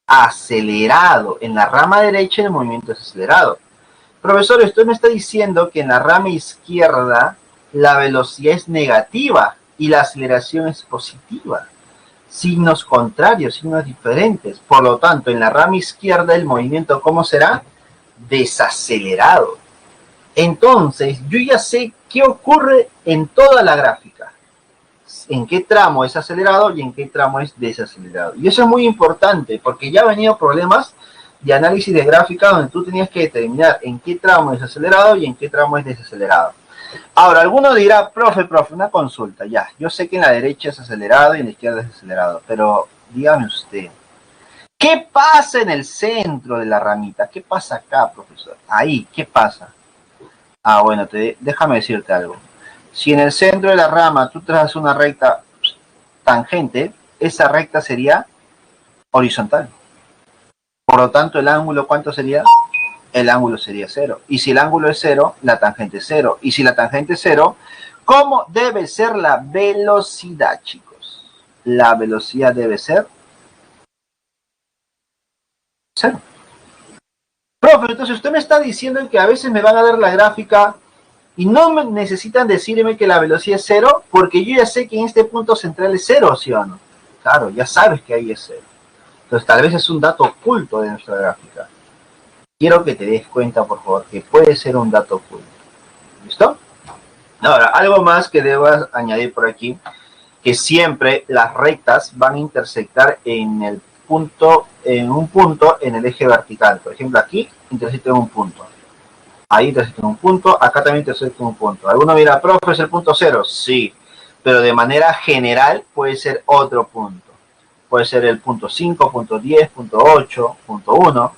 acelerado. En la rama derecha el movimiento es acelerado. Profesor, usted me está diciendo que en la rama izquierda la velocidad es negativa y la aceleración es positiva. Signos contrarios, signos diferentes. Por lo tanto, en la rama izquierda el movimiento, ¿cómo será? Desacelerado. Entonces, yo ya sé qué ocurre en toda la gráfica. En qué tramo es acelerado y en qué tramo es desacelerado. Y eso es muy importante porque ya han venido problemas de análisis de gráfica donde tú tenías que determinar en qué tramo es acelerado y en qué tramo es desacelerado. Ahora, alguno dirá, profe, una consulta, ya, yo sé que en la derecha es acelerado y en la izquierda es desacelerado, pero dígame usted, ¿qué pasa en el centro de la ramita? ¿Qué pasa acá, profesor? Ahí, ¿qué pasa? Ah, bueno, déjame decirte algo. Si en el centro de la rama tú trazas una recta tangente, esa recta sería horizontal. Por lo tanto, el ángulo, ¿cuánto sería? El ángulo sería 0. Y si el ángulo es 0, la tangente es 0. Y si la tangente es 0, ¿cómo debe ser la velocidad, chicos? La velocidad debe ser 0. Profe, entonces usted me está diciendo que a veces me van a dar la gráfica y no me necesitan decirme que la velocidad es 0 porque yo ya sé que en este punto central es 0, ¿sí o no? Claro, ya sabes que ahí es 0. Entonces tal vez es un dato oculto de nuestra gráfica. Quiero que te des cuenta, por favor, que puede ser un dato oculto. ¿Listo? Ahora, algo más que debas añadir por aquí, que siempre las rectas van a intersectar en un punto en el eje vertical. Por ejemplo, aquí intersecta en un punto. Ahí intersecta en un punto, acá también intersecta en un punto. Alguno dirá, profe, ¿es el punto 0? Sí, pero de manera general puede ser otro punto. Puede ser el punto 5, punto 10, punto 8, punto 1.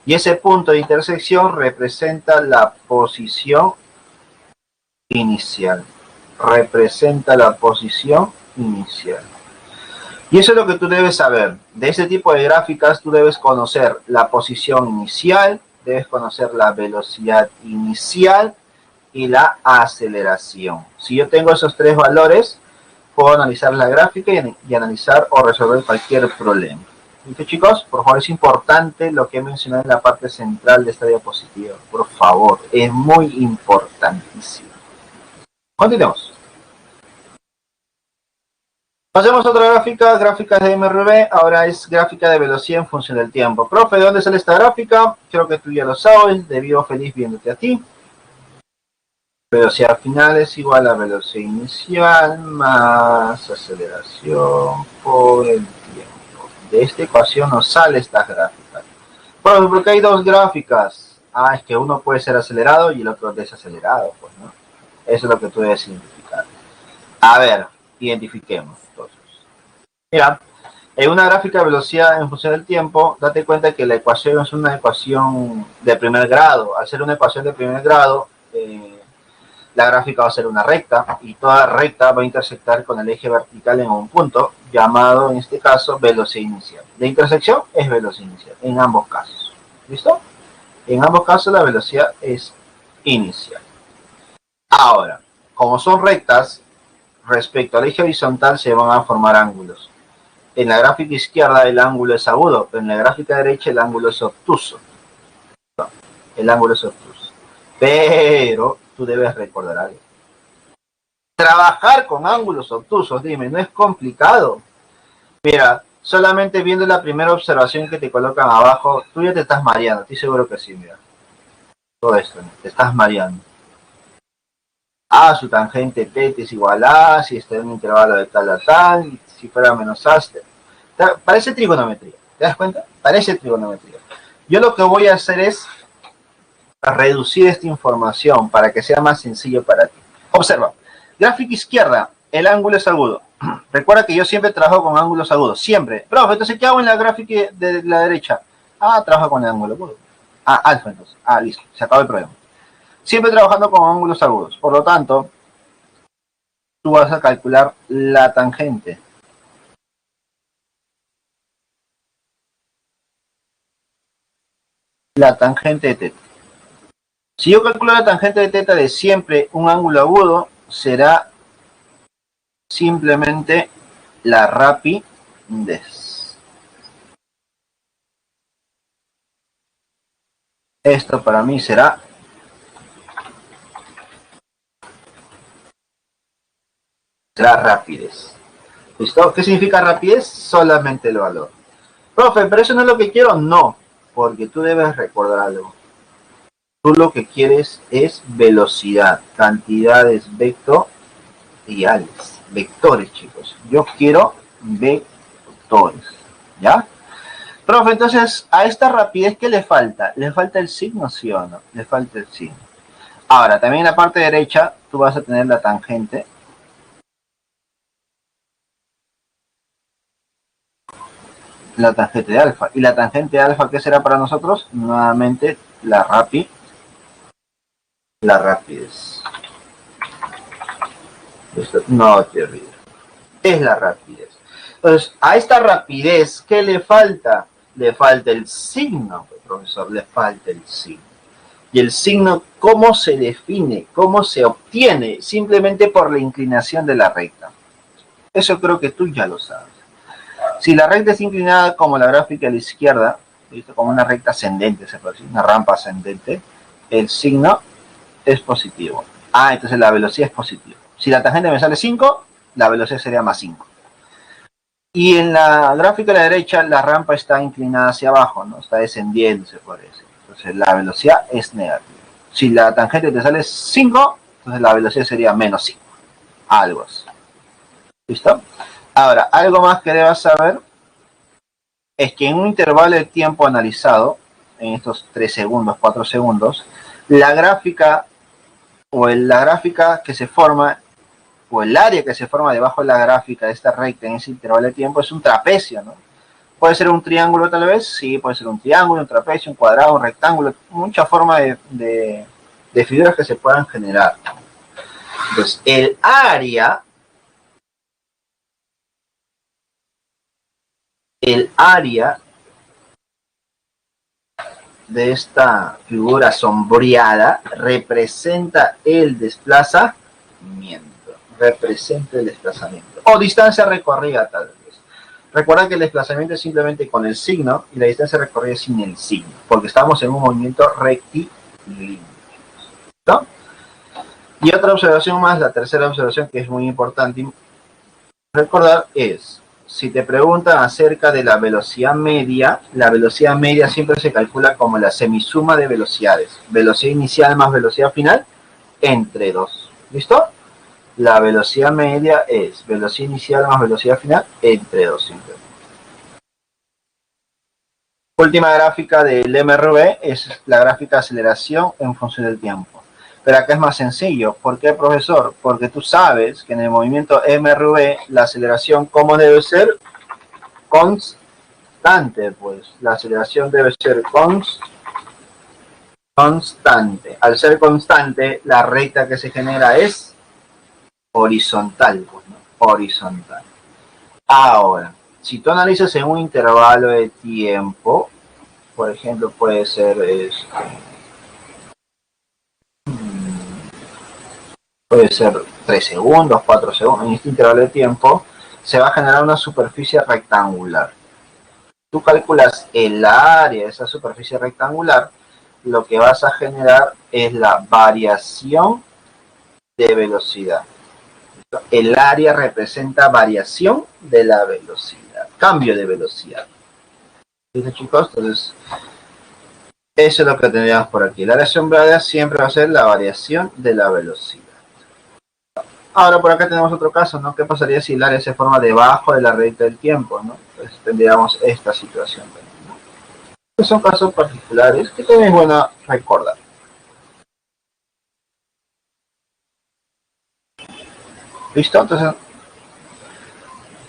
Y ese punto de intersección representa la posición inicial. Representa la posición inicial. Y eso es lo que tú debes saber. De ese tipo de gráficas tú debes conocer la posición inicial, debes conocer la velocidad inicial y la aceleración. Si yo tengo esos tres valores, puedo analizar la gráfica y analizar o resolver cualquier problema. ¿Listo, chicos? Por favor, es importante lo que he mencionado en la parte central de esta diapositiva. Por favor, es muy importantísimo. Continuemos. Pasemos a otra gráfica, gráficas de MRV. Ahora es gráfica de velocidad en función del tiempo. Profe, ¿de dónde sale esta gráfica? Creo que tú ya lo sabes. De vivo feliz viéndote a ti. Velocidad final es igual a velocidad inicial más aceleración por el tiempo. De esta ecuación nos sale esta gráfica. Profe, ¿por qué hay dos gráficas? Ah, es que uno puede ser acelerado y el otro desacelerado, pues, ¿no? Eso es lo que tú debes identificar. A ver, identifiquemos. Entonces, mira, en una gráfica de velocidad en función del tiempo, date cuenta que la ecuación es una ecuación de primer grado. Al ser una ecuación de primer grado, la gráfica va a ser una recta y toda recta va a intersectar con el eje vertical en un punto llamado, en este caso, velocidad inicial. La intersección es velocidad inicial en ambos casos. ¿Listo? En ambos casos la velocidad es inicial. Ahora, como son rectas, respecto al eje horizontal se van a formar ángulos. En la gráfica izquierda el ángulo es agudo, pero en la gráfica derecha el ángulo es obtuso. El ángulo es obtuso. Pero tú debes recordar algo. Trabajar con ángulos obtusos, dime, ¿no es complicado? Mira, solamente viendo la primera observación que te colocan abajo, tú ya te estás mareando, estoy seguro que sí, mira. Todo esto, ¿no? Te estás mareando. A, su tangente t es igual a, si está en un intervalo de tal a tal, si fuera menos a, parece trigonometría, ¿te das cuenta? Parece trigonometría. Yo lo que voy a hacer es reducir esta información para que sea más sencillo para ti. Observa, gráfica izquierda, el ángulo es agudo. Recuerda que yo siempre trabajo con ángulos agudos, siempre. Profe, entonces, ¿qué hago en la gráfica de la derecha? Ah, trabajo con el ángulo agudo. Ah, alfa entonces. Ah, listo, se acabó el problema. Siempre trabajando con ángulos agudos. Por lo tanto, tú vas a calcular la tangente. La tangente de teta. Si yo calculo la tangente de teta de siempre un ángulo agudo, será simplemente la rapidez. Esto para mí será rapidez. ¿Listo? ¿Qué significa rapidez? Solamente el valor. Profe, ¿pero eso no es lo que quiero? No, porque tú debes recordar algo. Tú lo que quieres es velocidad, cantidades vectoriales, vectores, chicos. Yo quiero vectores, ¿ya? Profe, entonces, a esta rapidez, ¿qué le falta? ¿Le falta el signo, sí o no? Le falta el signo. Ahora, también en la parte derecha, tú vas a tener la tangente. La tangente de alfa. ¿Y la tangente de alfa qué será para nosotros? Nuevamente, la rapidez. Esto no te olvides. Es la rapidez. Entonces, a esta rapidez, ¿qué le falta? Le falta el signo, profesor, le falta el signo. Y el signo, ¿cómo se define? ¿Cómo se obtiene? Simplemente por la inclinación de la recta. Eso creo que tú ya lo sabes. Si la recta es inclinada como la gráfica a la izquierda, ¿visto? Como una recta ascendente, se puede decir, una rampa ascendente, el signo es positivo. Ah, entonces la velocidad es positiva. Si la tangente me sale 5, la velocidad sería más 5. Y en la gráfica a la derecha, la rampa está inclinada hacia abajo, ¿no? Está descendiendo, se puede decir. Entonces la velocidad es negativa. Si la tangente te sale 5, entonces la velocidad sería menos 5. Algo así. ¿Listo? Ahora, algo más que debas saber es que en un intervalo de tiempo analizado, en estos 3 segundos, 4 segundos, la gráfica la gráfica que se forma o el área que se forma debajo de la gráfica de esta recta en ese intervalo de tiempo es un trapecio, ¿no? Puede ser un triángulo tal vez, sí, puede ser un triángulo, un trapecio, un cuadrado, un rectángulo, muchas formas de figuras que se puedan generar. Entonces, el área de esta figura sombreada representa el desplazamiento. Representa el desplazamiento. O distancia recorrida tal vez. Recuerda que el desplazamiento es simplemente con el signo y la distancia recorrida es sin el signo, porque estamos en un movimiento rectilíneo. ¿No? Y otra observación más, la tercera observación que es muy importante recordar es, si te preguntan acerca de la velocidad media siempre se calcula como la semisuma de velocidades. Velocidad inicial más velocidad final entre 2. ¿Listo? La velocidad media es velocidad inicial más velocidad final entre 2 simplemente. Última gráfica del MRV es la gráfica de aceleración en función del tiempo. Pero acá es más sencillo. ¿Por qué, profesor? Porque tú sabes que en el movimiento MRV la aceleración, ¿cómo debe ser? Constante, pues. La aceleración debe ser constante. Al ser constante, la recta que se genera es horizontal, pues, ¿no? Horizontal. Ahora, si tú analizas en un intervalo de tiempo, por ejemplo, puede ser puede ser 3 segundos, 4 segundos, en este intervalo de tiempo, se va a generar una superficie rectangular. Tú calculas el área de esa superficie rectangular, lo que vas a generar es la variación de velocidad. el área representa variación de la velocidad, cambio de velocidad. ¿Listo, chicos? Entonces, eso es lo que tendríamos por aquí. La área asombrada siempre va a ser la variación de la velocidad. Ahora por acá tenemos otro caso, ¿no? ¿Qué pasaría si el área se forma debajo de la recta del tiempo, ¿no? Pues tendríamos esta situación, ¿no? Estos son casos particulares que también es bueno recordar. ¿Listo? Entonces,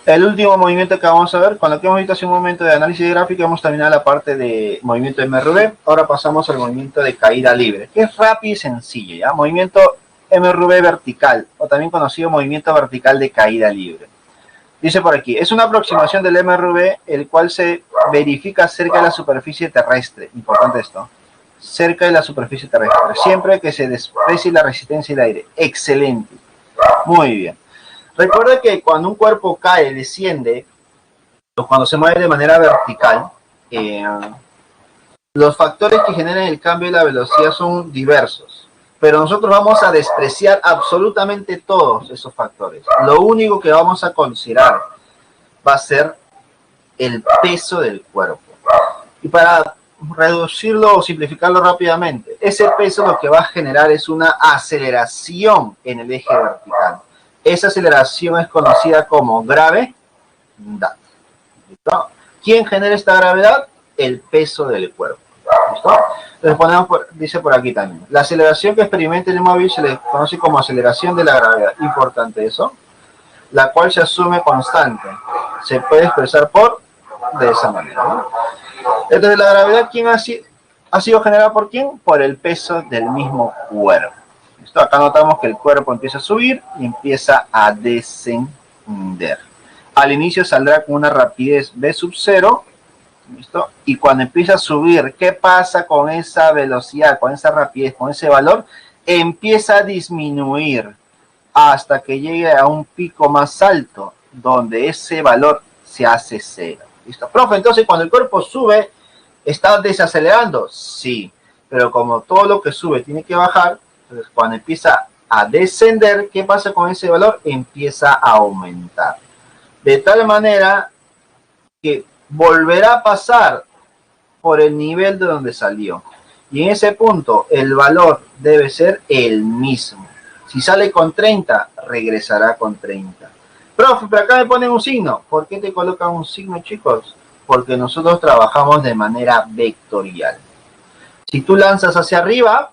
el último movimiento que vamos a ver, con lo que hemos visto hace un momento de análisis gráfico, hemos terminado la parte de movimiento MRV. Ahora pasamos al movimiento de caída libre, que es rápido y sencillo, ¿ya? Movimiento MRV vertical, o también conocido movimiento vertical de caída libre. Dice por aquí, es una aproximación del MRV, el cual se verifica cerca de la superficie terrestre. Importante esto. Cerca de la superficie terrestre. Siempre que se desprecie la resistencia del aire. Excelente. Muy bien. Recuerda que cuando un cuerpo cae, desciende, o cuando se mueve de manera vertical, los factores que generan el cambio de la velocidad son diversos. Pero nosotros vamos a despreciar absolutamente todos esos factores. Lo único que vamos a considerar va a ser el peso del cuerpo. Y para reducirlo o simplificarlo rápidamente, ese peso lo que va a generar es una aceleración en el eje vertical. Esa aceleración es conocida como gravedad. ¿Listo? ¿Quién genera esta gravedad? El peso del cuerpo. ¿Listo? Entonces ponemos dice por aquí también. La aceleración que experimenta el móvil se le conoce como aceleración de la gravedad. Importante eso. La cual se asume constante. Se puede expresar de esa manera, ¿no? Entonces, la gravedad, ¿quién ha sido generada por quién? Por el peso del mismo cuerpo. ¿Listo? Acá notamos que el cuerpo empieza a subir y empieza a descender. Al inicio saldrá con una rapidez v sub 0. ¿Listo? Y cuando empieza a subir, ¿qué pasa con esa velocidad, con esa rapidez, con ese valor? Empieza a disminuir hasta que llegue a un pico más alto, donde ese valor se hace cero. ¿Listo? Profe, entonces cuando el cuerpo sube, ¿está desacelerando? Sí, pero como todo lo que sube tiene que bajar, entonces cuando empieza a descender, ¿qué pasa con ese valor? Empieza a aumentar. De tal manera que volverá a pasar por el nivel de donde salió. Y en ese punto el valor debe ser el mismo. Si sale con 30, regresará con 30. Profe, pero acá me ponen un signo. ¿Por qué te colocan un signo, chicos? Porque nosotros trabajamos de manera vectorial. Si tú lanzas hacia arriba,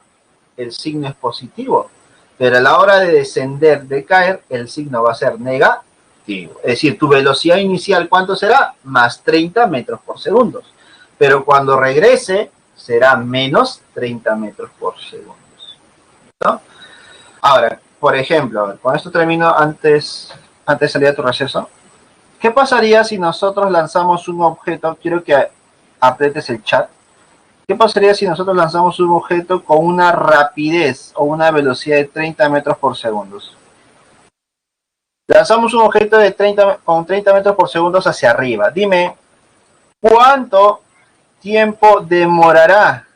el signo es positivo. Pero a la hora de descender, de caer, el signo va a ser negativo. Es decir, tu velocidad inicial, ¿cuánto será? Más 30 metros por segundo. Pero cuando regrese, será menos 30 metros por segundo. ¿No? Ahora, por ejemplo, con esto termino antes de salir a tu receso. ¿Qué pasaría si nosotros lanzamos un objeto? Quiero que aprietes el chat. ¿Qué pasaría si nosotros lanzamos un objeto con una rapidez o una velocidad de 30 metros por segundo? Lanzamos un objeto de con 30 metros por segundo hacia arriba. Dime, ¿cuánto tiempo demorará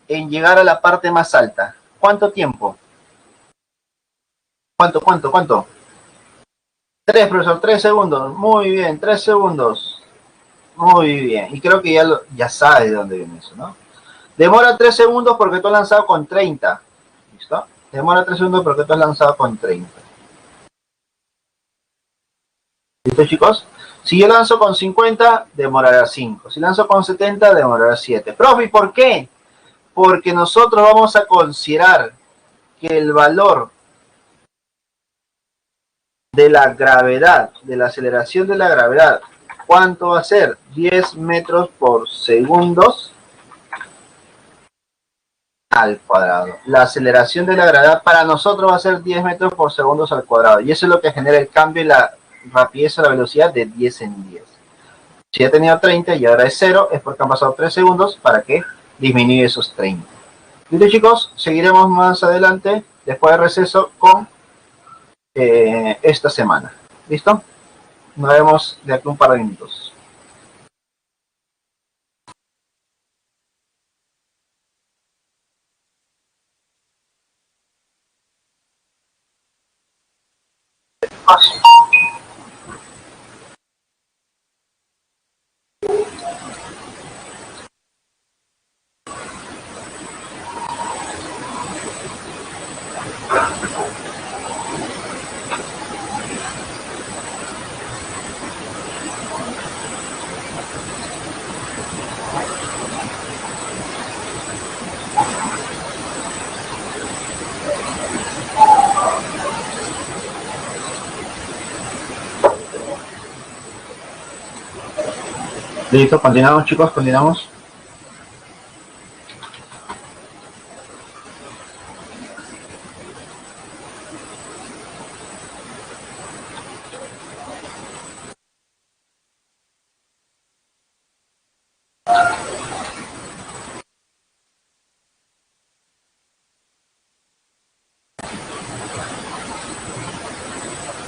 en llegar a la parte más alta? ¿Cuánto tiempo? ¿Cuánto? 3, profesor, 3 segundos. Muy bien, 3 segundos. Muy bien. Y creo que ya sabes de dónde viene eso, ¿no? Demora 3 segundos porque tú has lanzado con 30. ¿Listo? Demora 3 segundos porque tú has lanzado con 30. ¿Listo, chicos? Si yo lanzo con 50, demorará 5. Si lanzo con 70, demorará 7. Profe, ¿por qué? Porque nosotros vamos a considerar que el valor de la gravedad, de la aceleración de la gravedad, ¿cuánto va a ser? 10 metros por segundos al cuadrado. La aceleración de la gravedad para nosotros va a ser 10 metros por segundos al cuadrado. Y eso es lo que genera el cambio y la rapidez o la velocidad de 10 en 10. Si ya tenía 30 y ahora es 0, es porque han pasado 3 segundos para que disminuya esos 30. Listo, chicos, seguiremos más adelante, después del receso, con esta semana. ¿Listo? Nos vemos de aquí un par de minutos. Listo, continuamos chicos, continuamos.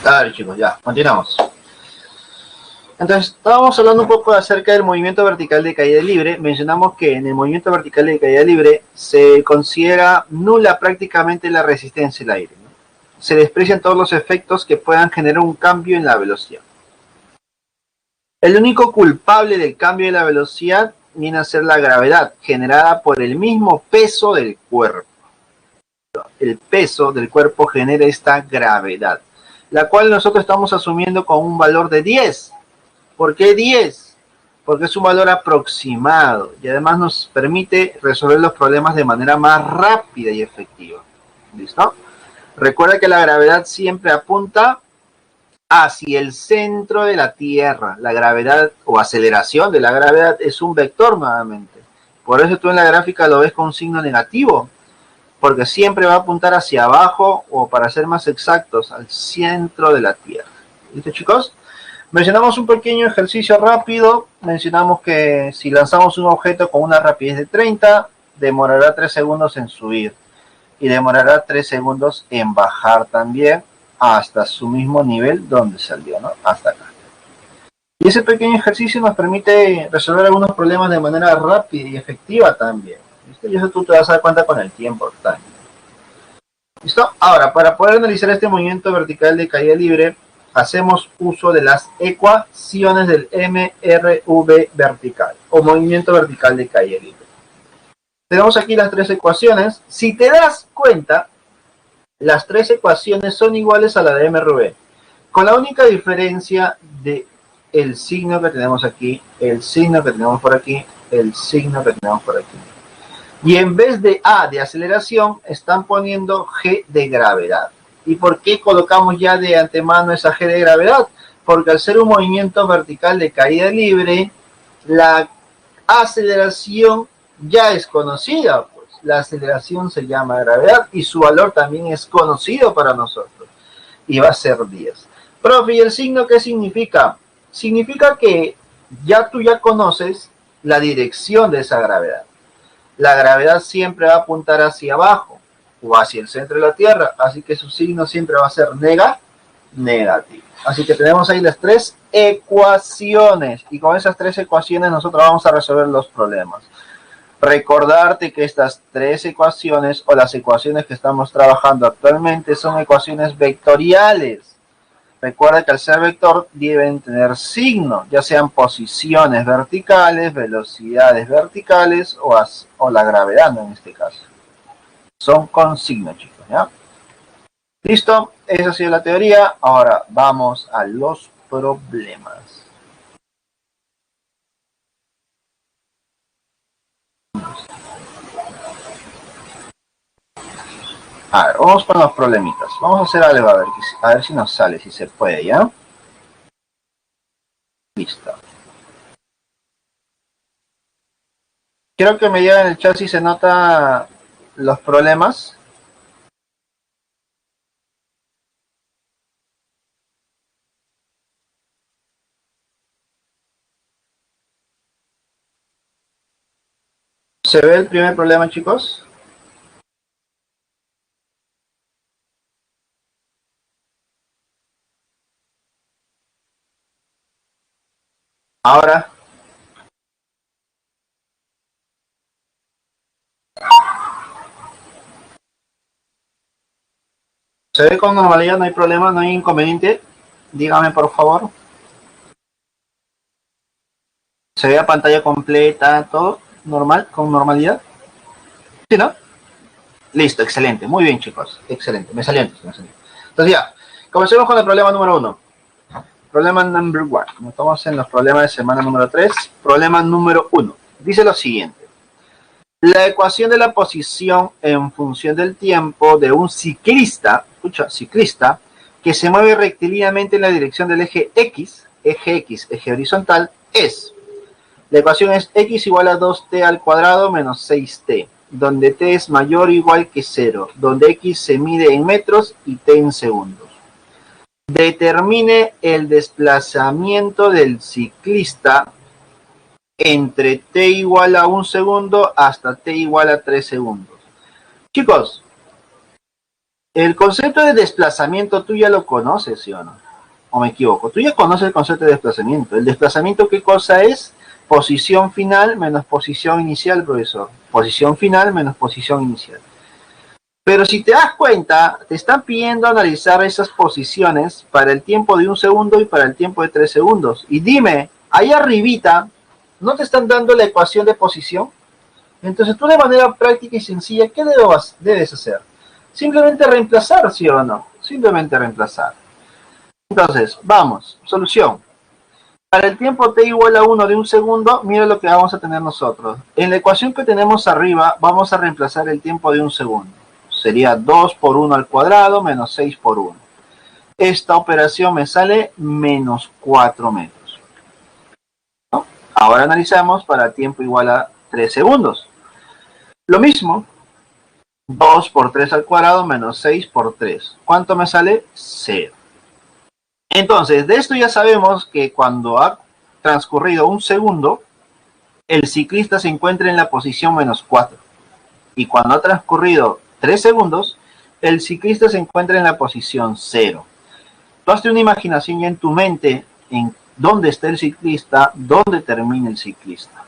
A ver chicos, ya, continuamos. Entonces, estábamos hablando un poco acerca del movimiento vertical de caída libre. Mencionamos que en el movimiento vertical de caída libre se considera nula prácticamente la resistencia al aire, ¿no? Se desprecian todos los efectos que puedan generar un cambio en la velocidad. El único culpable del cambio de la velocidad viene a ser la gravedad, generada por el mismo peso del cuerpo. El peso del cuerpo genera esta gravedad, la cual nosotros estamos asumiendo con un valor de 10. ¿Por qué 10? Porque es un valor aproximado y además nos permite resolver los problemas de manera más rápida y efectiva. ¿Listo? Recuerda que la gravedad siempre apunta hacia el centro de la Tierra. La gravedad o aceleración de la gravedad es un vector nuevamente. Por eso tú en la gráfica lo ves con un signo negativo, porque siempre va a apuntar hacia abajo o, para ser más exactos, al centro de la Tierra. ¿Listo chicos? Mencionamos un pequeño ejercicio rápido. Mencionamos que si lanzamos un objeto con una rapidez de 30, demorará 3 segundos en subir y demorará 3 segundos en bajar también hasta su mismo nivel donde salió, ¿no? Hasta acá. Y ese pequeño ejercicio nos permite resolver algunos problemas de manera rápida y efectiva también. ¿Listo? Y eso tú te vas a dar cuenta con el tiempo también. ¿Listo? Ahora, para poder analizar este movimiento vertical de caída libre, hacemos uso de las ecuaciones del MRV vertical o movimiento vertical de caída libre. Tenemos aquí las tres ecuaciones. Si te das cuenta, las tres ecuaciones son iguales a la de MRV, con la única diferencia de el signo que tenemos aquí, el signo que tenemos por aquí, el signo que tenemos por aquí. Y en vez de A de aceleración, están poniendo G de gravedad. ¿Y por qué colocamos ya de antemano esa G de gravedad? Porque al ser un movimiento vertical de caída libre, la aceleración ya es conocida. Pues la aceleración se llama gravedad y su valor también es conocido para nosotros. Y va a ser 10. Profe, ¿y el signo qué significa? Significa que tú ya conoces la dirección de esa gravedad. La gravedad siempre va a apuntar hacia abajo o hacia el centro de la Tierra, así que su signo siempre va a ser negativo. Así que tenemos ahí las tres ecuaciones y con esas tres ecuaciones nosotros vamos a resolver los problemas. Recordarte que estas tres ecuaciones o las ecuaciones que estamos trabajando actualmente son ecuaciones vectoriales. Recuerda que al ser vector deben tener signo, ya sean posiciones verticales, velocidades verticales o la gravedad, ¿no? En este caso. Son con signo, chicos, ¿ya? Listo, esa ha sido la teoría. Ahora vamos a los problemas. A ver, vamos con los problemitas. Vamos a hacer algo, a ver si nos sale, si se puede, ¿ya? Listo. Quiero que me digan en el chat si se nota los problemas. ¿Se ve el primer problema, chicos? Ahora. ¿Se ve con normalidad? ¿No hay problema? ¿No hay inconveniente? Dígame, por favor. ¿Se ve a pantalla completa, todo normal, con normalidad? ¿Sí, no? Listo, excelente. Muy bien, chicos. Excelente. Me salió antes. Entonces ya, comencemos con el problema número 1. Problema number 1. Estamos en los problemas de semana número 3. Problema número 1. Dice lo siguiente. La ecuación de la posición en función del tiempo de un ciclista, escucha, ciclista, que se mueve rectilíneamente en la dirección del eje X, eje horizontal, es. La ecuación es x igual a 2t al cuadrado menos 6t, donde t es mayor o igual que 0, donde x se mide en metros y t en segundos. Determine el desplazamiento del ciclista entre t igual a 1 segundo hasta t igual a 3 segundos. Chicos, el concepto de desplazamiento tú ya lo conoces, ¿sí o no? ¿O me equivoco? Tú ya conoces el concepto de desplazamiento. ¿El desplazamiento qué cosa es? Posición final menos posición inicial, profesor. Posición final menos posición inicial. Pero si te das cuenta, te están pidiendo analizar esas posiciones para el tiempo de 1 segundo y para el tiempo de 3 segundos. Y dime, ahí arribita, ¿no te están dando la ecuación de posición? Entonces tú de manera práctica y sencilla, ¿qué debes hacer? Simplemente reemplazar, ¿sí o no? Simplemente reemplazar. Entonces, vamos, solución. Para el tiempo t igual a 1 de 1 segundo, mira lo que vamos a tener nosotros. En la ecuación que tenemos arriba, vamos a reemplazar el tiempo de 1 segundo. Sería 2 por 1 al cuadrado menos 6 por 1. Esta operación me sale menos 4 metros. ¿No? Ahora analizamos para tiempo igual a 3 segundos. Lo mismo, 2 por 3 al cuadrado menos 6 por 3. ¿Cuánto me sale? 0. Entonces, de esto ya sabemos que cuando ha transcurrido 1 segundo, el ciclista se encuentra en la posición menos 4. Y cuando ha transcurrido 3 segundos, el ciclista se encuentra en la posición 0. Tú hazte una imaginación ya en tu mente en dónde está el ciclista, dónde termina el ciclista.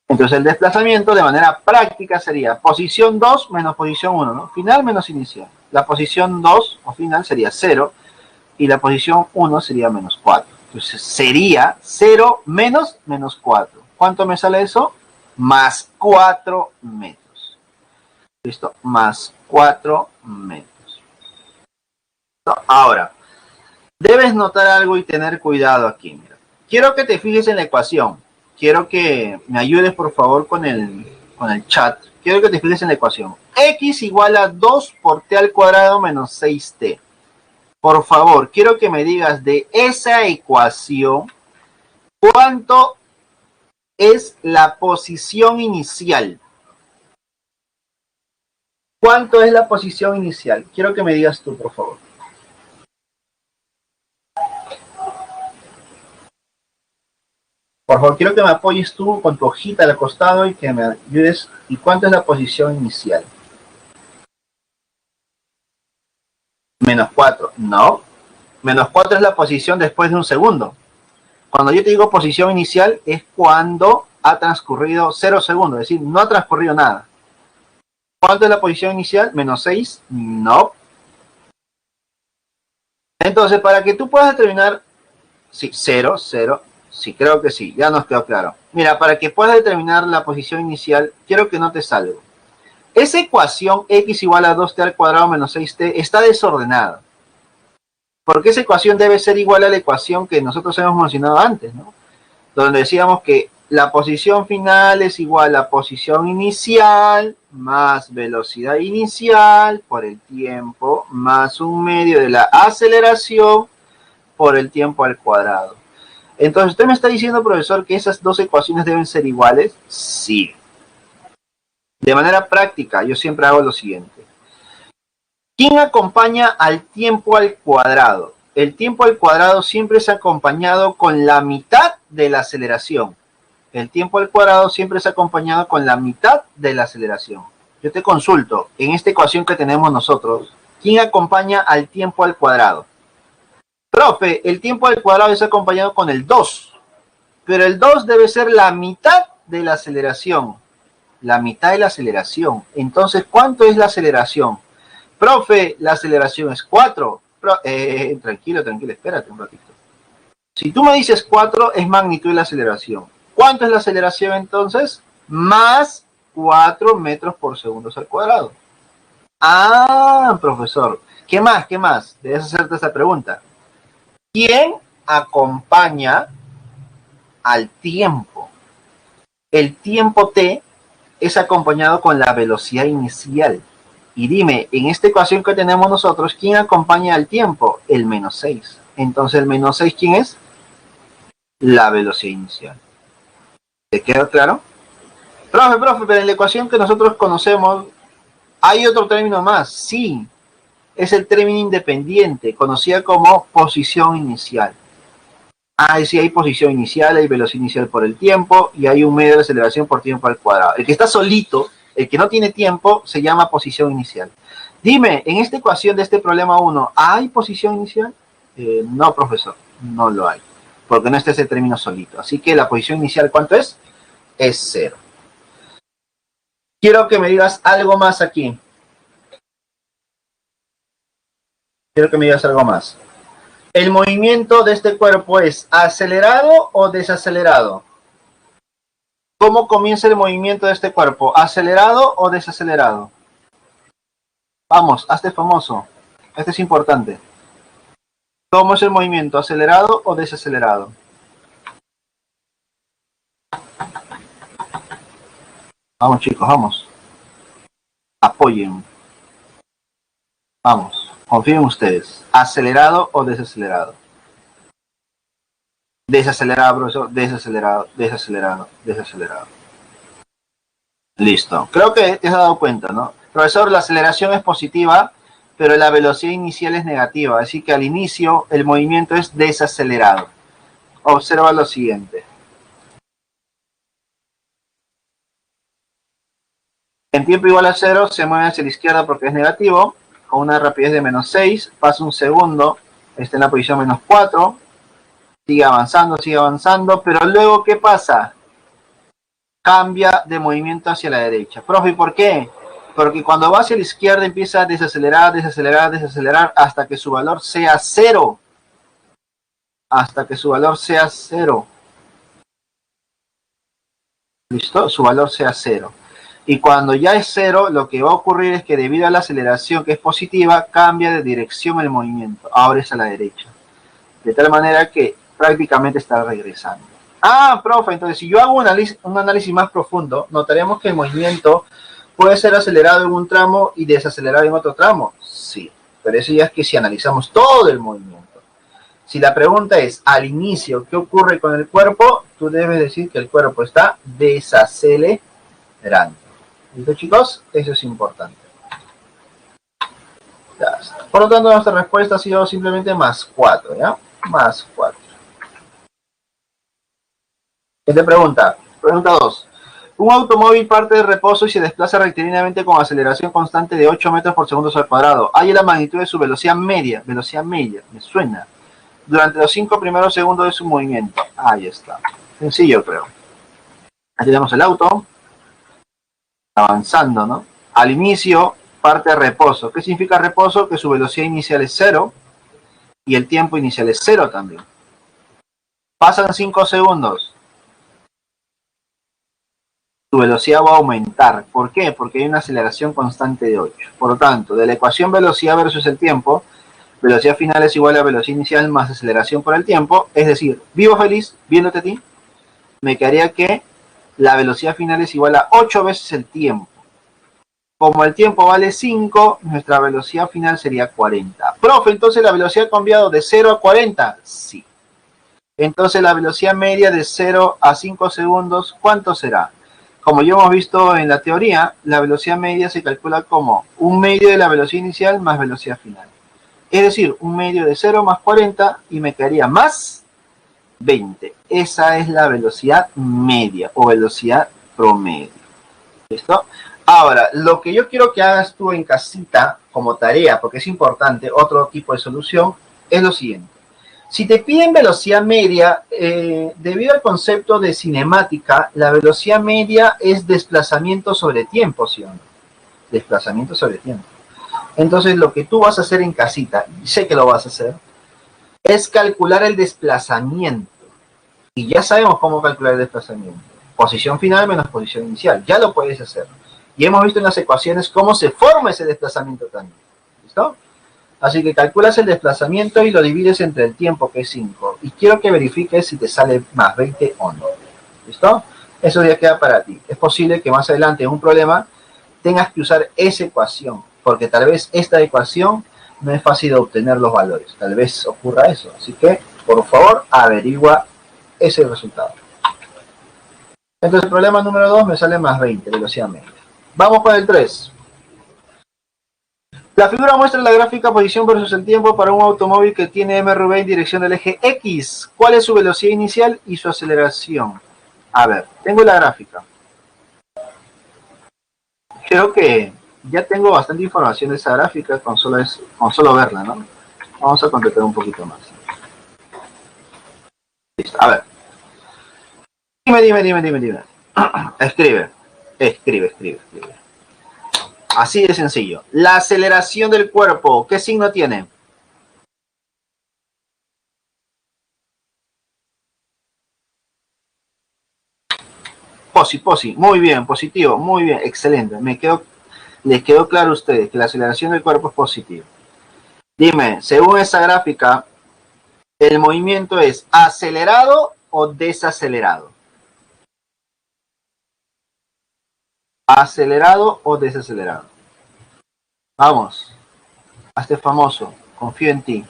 Entonces el desplazamiento de manera práctica sería posición 2 menos posición 1, ¿no? Final menos inicial. La posición 2 o final sería 0 y la posición 1 sería menos 4. Entonces sería 0 menos 4. ¿Cuánto me sale eso? Más 4 metros. ¿Listo? Más 4 metros. Ahora, debes notar algo y tener cuidado aquí. Mira. Quiero que te fijes en la ecuación. Quiero que me ayudes, por favor, con el chat. Quiero que te fijes en la ecuación. X igual a 2 por t al cuadrado menos 6t. Por favor, quiero que me digas de esa ecuación, ¿cuánto es la posición inicial? ¿Cuánto es la posición inicial? Quiero que me digas tú, por favor. Por favor, quiero que me apoyes tú con tu hojita al costado y que me ayudes. ¿Y cuánto es la posición inicial? Menos 4. No. Menos 4 es la posición después de 1 segundo. Cuando yo te digo posición inicial es cuando ha transcurrido 0 segundos, es decir, no ha transcurrido nada. ¿Cuánto es la posición inicial? Menos 6. No. Entonces, para que tú puedas determinar, sí, 0, 0, sí, creo que sí, ya nos quedó claro. Mira, para que puedas determinar la posición inicial, quiero que notes algo. Esa ecuación x igual a 2t al cuadrado menos 6t está desordenada. Porque esa ecuación debe ser igual a la ecuación que nosotros hemos mencionado antes, ¿no? Donde decíamos que la posición final es igual a posición inicial más velocidad inicial por el tiempo más 1/2 de la aceleración por el tiempo al cuadrado. Entonces, ¿usted me está diciendo, profesor, que esas dos ecuaciones deben ser iguales? Sí. De manera práctica, yo siempre hago lo siguiente. ¿Quién acompaña al tiempo al cuadrado? El tiempo al cuadrado siempre es acompañado con la mitad de la aceleración. El tiempo al cuadrado siempre es acompañado con la mitad de la aceleración. Yo te consulto, en esta ecuación que tenemos nosotros, ¿quién acompaña al tiempo al cuadrado? Profe, el tiempo al cuadrado es acompañado con el 2, pero el 2 debe ser la mitad de la aceleración. La mitad de la aceleración. Entonces, ¿cuánto es la aceleración? Profe, la aceleración es 4. Tranquilo, espérate un ratito. Si tú me dices 4 es magnitud de la aceleración. ¿Cuánto es la aceleración entonces? Más 4 metros por segundo al cuadrado. Ah, profesor. ¿Qué más? ¿Qué más? Debes hacerte esta pregunta. ¿Quién acompaña al tiempo? El tiempo t es acompañado con la velocidad inicial. Y dime, en esta ecuación que tenemos nosotros, ¿quién acompaña al tiempo? El menos 6. Entonces, el menos 6, ¿quién es? La velocidad inicial. ¿Te queda claro? Profe, pero en la ecuación que nosotros conocemos, ¿hay otro término más? Sí, es el término independiente, conocida como posición inicial. Sí, hay posición inicial, hay velocidad inicial por el tiempo y hay un medio de aceleración por tiempo al cuadrado. El que está solito, el que no tiene tiempo, se llama posición inicial. Dime, en esta ecuación de este problema 1, ¿hay posición inicial? No, profesor, no lo hay, porque no está ese término solito. Así que la posición inicial, ¿cuánto es? Es 0. Quiero que me digas algo más aquí. Quiero que me digas algo más. ¿El movimiento de este cuerpo es acelerado o desacelerado? ¿Cómo comienza el movimiento de este cuerpo? ¿Acelerado o desacelerado? Vamos, hazte famoso. Este es importante. ¿Cómo es el movimiento? ¿Acelerado o desacelerado? Vamos, chicos, vamos. Apoyen. Vamos. Confíen en ustedes. ¿Acelerado o desacelerado? Desacelerado, profesor. Desacelerado. Listo. Creo que te has dado cuenta, ¿no? Profesor, la aceleración es positiva, pero la velocidad inicial es negativa. Así que al inicio el movimiento es desacelerado. Observa lo siguiente. En tiempo igual a 0 se mueve hacia la izquierda porque es negativo. Con una rapidez de menos 6, pasa un segundo, está en la posición menos 4, sigue avanzando, pero luego, ¿qué pasa? Cambia de movimiento hacia la derecha. Profe, ¿por qué? Porque cuando va hacia la izquierda empieza a desacelerar hasta que su valor sea 0. ¿Listo? Su valor sea 0. Y cuando ya es 0, lo que va a ocurrir es que debido a la aceleración que es positiva, cambia de dirección el movimiento. Ahora es a la derecha. De tal manera que prácticamente está regresando. Profe, entonces si yo hago un análisis más profundo, notaremos que el movimiento puede ser acelerado en un tramo y desacelerado en otro tramo. Sí, pero eso ya es que si analizamos todo el movimiento. Si la pregunta es, al inicio, ¿qué ocurre con el cuerpo? Tú debes decir que el cuerpo está desacelerando. ¿Listo, chicos? Eso es importante. Ya está. Por lo tanto, nuestra respuesta ha sido simplemente más 4, ¿ya? Más 4. Siguiente pregunta. Pregunta 2. Un automóvil parte de reposo y se desplaza rectilíneamente con aceleración constante de 8 metros por segundo al cuadrado. Hay la magnitud de su velocidad media, me suena, durante los 5 primeros segundos de su movimiento. Ahí está. Sencillo, creo. Aquí tenemos el auto. Avanzando, ¿no? Al inicio parte de reposo. ¿Qué significa reposo? Que su velocidad inicial es 0 y el tiempo inicial es 0 también. Pasan 5 segundos. Su velocidad va a aumentar. ¿Por qué? Porque hay una aceleración constante de 8. Por lo tanto, de la ecuación velocidad versus el tiempo, velocidad final es igual a velocidad inicial más aceleración por el tiempo. Es decir, vivo feliz, viéndote a ti, me quedaría que la velocidad final es igual a 8 veces el tiempo. Como el tiempo vale 5, nuestra velocidad final sería 40. Profe, entonces la velocidad ha cambiado de 0 a 40. Sí. Entonces la velocidad media de 0 a 5 segundos, ¿cuánto será? Como ya hemos visto en la teoría, la velocidad media se calcula como un medio de la velocidad inicial más velocidad final. Es decir, un medio de 0 más 40 y me quedaría más 20. Esa es la velocidad media o velocidad promedio. ¿Listo? Ahora, lo que yo quiero que hagas tú en casita como tarea, porque es importante, otro tipo de solución, es lo siguiente. Si te piden velocidad media, debido al concepto de cinemática, la velocidad media es desplazamiento sobre tiempo, ¿sí o no? Desplazamiento sobre tiempo. Entonces lo que tú vas a hacer en casita, y sé que lo vas a hacer, es calcular el desplazamiento. Y ya sabemos cómo calcular el desplazamiento. Posición final menos posición inicial. Ya lo puedes hacer. Y hemos visto en las ecuaciones cómo se forma ese desplazamiento también. ¿Listo? Así que calculas el desplazamiento y lo divides entre el tiempo, que es 5. Y quiero que verifiques si te sale más 20 o no. ¿Listo? Eso ya queda para ti. Es posible que más adelante en un problema tengas que usar esa ecuación, porque tal vez esta ecuación no es fácil de obtener los valores. Tal vez ocurra eso. Así que, por favor, averigua ese resultado. Entonces, el problema número 2 me sale más 20, velocidad media. Vamos con el 3. La figura muestra la gráfica posición versus el tiempo para un automóvil que tiene MRV en dirección del eje X. ¿Cuál es su velocidad inicial y su aceleración? A ver, tengo la gráfica. Creo que ya tengo bastante información de esa gráfica con solo verla, ¿no? Vamos a completar un poquito más. Listo, a ver. Dime. Escribe. Así de sencillo. La aceleración del cuerpo, ¿qué signo tiene? Posi. Muy bien, positivo. Muy bien, excelente. Les quedó claro a ustedes que la aceleración del cuerpo es positiva. Dime, según esa gráfica, ¿el movimiento es acelerado o desacelerado? ¿Acelerado o desacelerado? Vamos, hazte famoso, confío en ti.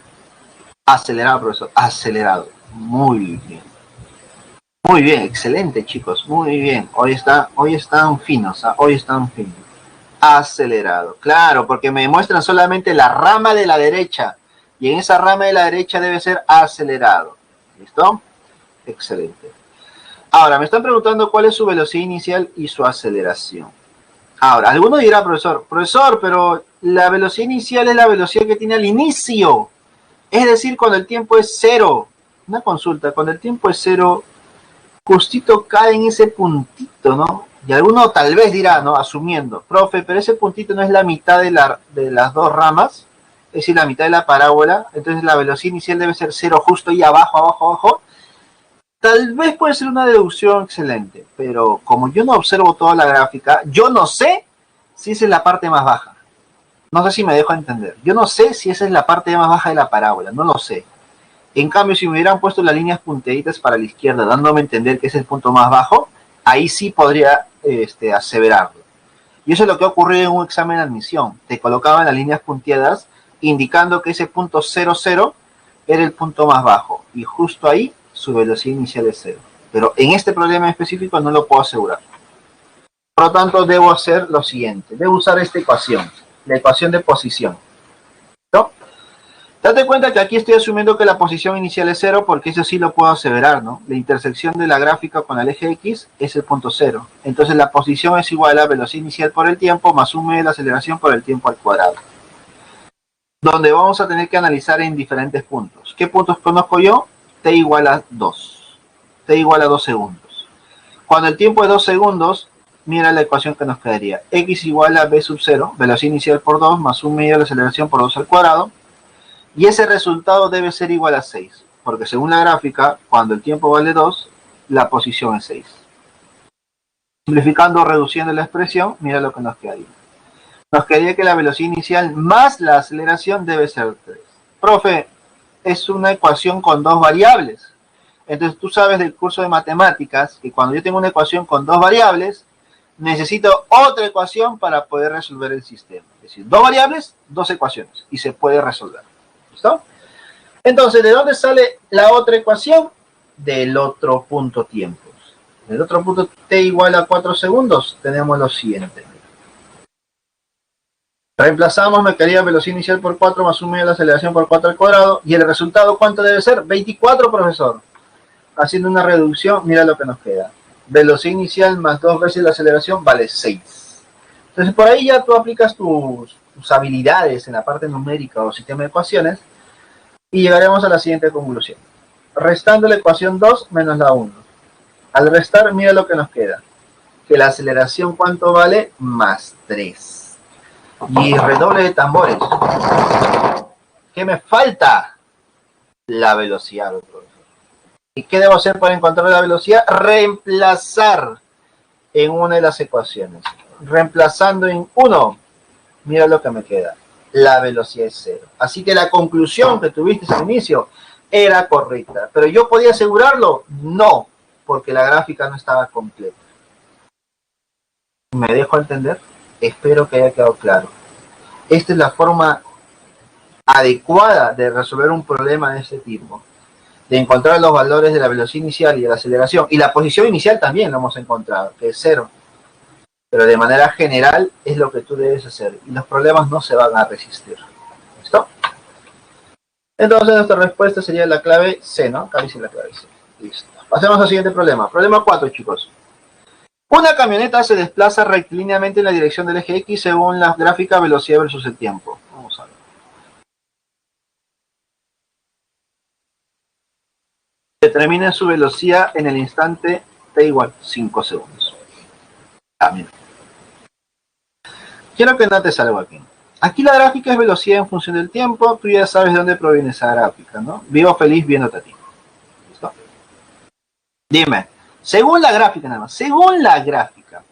Acelerado, profesor, acelerado. Muy bien, excelente, chicos, muy bien. Hoy están finos, hoy están finos. Acelerado, claro, porque me muestran solamente la rama de la derecha, y en esa rama de la derecha debe ser acelerado. ¿Listo? Excelente. Ahora, me están preguntando cuál es su velocidad inicial y su aceleración. Ahora, alguno dirá, profesor, pero la velocidad inicial es la velocidad que tiene al inicio. Es decir, cuando el tiempo es 0. Una consulta, cuando el tiempo es 0, justito cae en ese puntito, ¿no? Y alguno tal vez dirá, ¿no? Asumiendo, profe, pero ese puntito no es la mitad de las dos ramas, es decir, la mitad de la parábola, entonces la velocidad inicial debe ser 0 justo ahí abajo. Tal vez puede ser una deducción excelente, pero como yo no observo toda la gráfica, yo no sé si esa es la parte más baja. No sé si me dejo entender. Yo no sé si esa es la parte más baja de la parábola, no lo sé. En cambio, si me hubieran puesto las líneas punteaditas para la izquierda, dándome a entender que es el punto más bajo, ahí sí podría aseverarlo. Y eso es lo que ocurrió en un examen de admisión. Te colocaban las líneas punteadas indicando que ese punto 00 era el punto más bajo. Y justo ahí su velocidad inicial es 0. Pero en este problema específico no lo puedo asegurar. Por lo tanto, debo hacer lo siguiente. Debo usar esta ecuación, la ecuación de posición. ¿No? Date cuenta que aquí estoy asumiendo que la posición inicial es 0 porque eso sí lo puedo aseverar, ¿no? La intersección de la gráfica con el eje X es el punto 0. Entonces la posición es igual a la velocidad inicial por el tiempo más un medio de la aceleración por el tiempo al cuadrado. Donde vamos a tener que analizar en diferentes puntos. ¿Qué puntos conozco yo? T igual a 2. T igual a 2 segundos. Cuando el tiempo es 2 segundos, mira la ecuación que nos quedaría. X igual a B sub 0, velocidad inicial por 2 más un medio de la aceleración por 2 al cuadrado. Y ese resultado debe ser igual a 6, porque según la gráfica, cuando el tiempo vale 2, la posición es 6. Simplificando o reduciendo la expresión, mira lo que nos quedaría. Nos quedaría que la velocidad inicial más la aceleración debe ser 3. Profe, es una ecuación con dos variables. Entonces tú sabes del curso de matemáticas que cuando yo tengo una ecuación con dos variables, necesito otra ecuación para poder resolver el sistema. Es decir, dos variables, dos ecuaciones, y se puede resolver. ¿Listo? Entonces, ¿de dónde sale la otra ecuación? Del otro punto tiempos. Del otro punto t igual a 4 segundos, tenemos lo siguiente. Reemplazamos, me quedaría velocidad inicial por 4 más un medio de la aceleración por 4 al cuadrado. ¿Y el resultado cuánto debe ser? 24, profesor. Haciendo una reducción, mira lo que nos queda. Velocidad inicial más 2 veces la aceleración vale 6. Entonces, por ahí ya tú aplicas tus habilidades en la parte numérica o sistema de ecuaciones y llegaremos a la siguiente conclusión. Restando la ecuación 2 menos la 1. Al restar, mira lo que nos queda. Que la aceleración, ¿cuánto vale? Más 3. Y redoble de tambores. ¿Qué me falta? La velocidad, profesor. ¿Y qué debo hacer para encontrar la velocidad? Reemplazar en una de las ecuaciones. Reemplazando en 1, mira lo que me queda. La velocidad es 0. Así que la conclusión que tuviste al inicio era correcta. ¿Pero yo podía asegurarlo? No, porque la gráfica no estaba completa. ¿Me dejo entender? Espero que haya quedado claro. Esta es la forma adecuada de resolver un problema de este tipo. De encontrar los valores de la velocidad inicial y de la aceleración. Y la posición inicial también lo hemos encontrado, que es 0. Pero de manera general es lo que tú debes hacer. Y los problemas no se van a resistir. ¿Listo? Entonces nuestra respuesta sería la clave C, ¿no? Acá dice la clave C. Listo. Pasemos al siguiente problema. Problema 4, chicos. Una camioneta se desplaza rectilíneamente en la dirección del eje X según la gráfica velocidad versus el tiempo. Vamos a ver. Determinen su velocidad en el instante t igual 5 segundos. Mira. Quiero que notes algo aquí. Aquí la gráfica es velocidad en función del tiempo. Tú ya sabes de dónde proviene esa gráfica, ¿no? Vivo feliz viéndote a ti. ¿Listo? Dime, según la gráfica nada más, según la gráfica,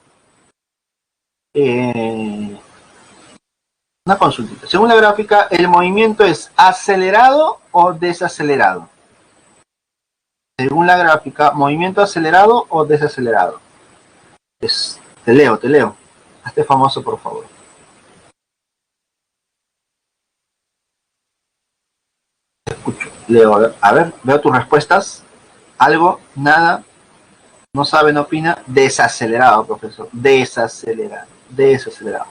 una consultita. Según la gráfica, ¿el movimiento es acelerado o desacelerado? Según la gráfica, ¿movimiento acelerado o desacelerado? Te leo. Hazte famoso, por favor. Te escucho, leo. A ver, veo tus respuestas. Algo, nada, no sabe, no opina. Desacelerado, profesor. Desacelerado.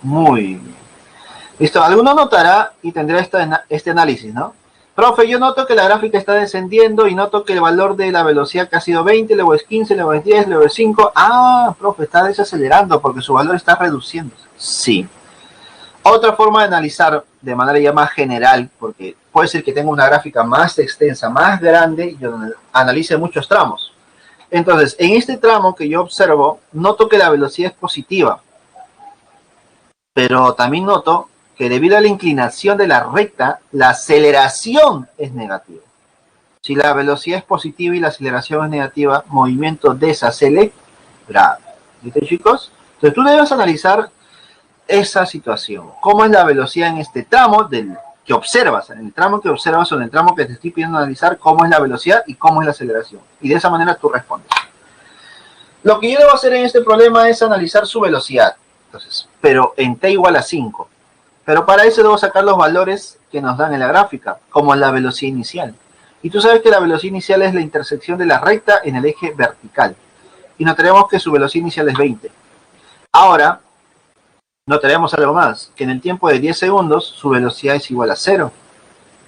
Muy bien. Listo, alguno notará y tendrá este análisis, ¿no? Profe, yo noto que la gráfica está descendiendo y noto que el valor de la velocidad que ha sido 20, luego es 15, luego es 10, luego es 5. Ah, profe, está desacelerando porque su valor está reduciéndose. Sí. Otra forma de analizar de manera ya más general, porque puede ser que tenga una gráfica más extensa, más grande, y yo analice muchos tramos. Entonces, en este tramo que yo observo, noto que la velocidad es positiva, pero también noto que debido a la inclinación de la recta, la aceleración es negativa. Si la velocidad es positiva y la aceleración es negativa, movimiento desacelerado. ¿Viste, chicos? Entonces tú debes analizar esa situación. ¿Cómo es la velocidad en este tramo que observas? En el tramo que observas o en el tramo que te estoy pidiendo analizar, cómo es la velocidad y cómo es la aceleración. Y de esa manera tú respondes. Lo que yo debo hacer en este problema es analizar su velocidad. Entonces, pero en t igual a 5. Pero para eso debo sacar los valores que nos dan en la gráfica, como la velocidad inicial. Y tú sabes que la velocidad inicial es la intersección de la recta en el eje vertical. Y notaremos que su velocidad inicial es 20. Ahora, notaremos algo más, que en el tiempo de 10 segundos su velocidad es igual a 0.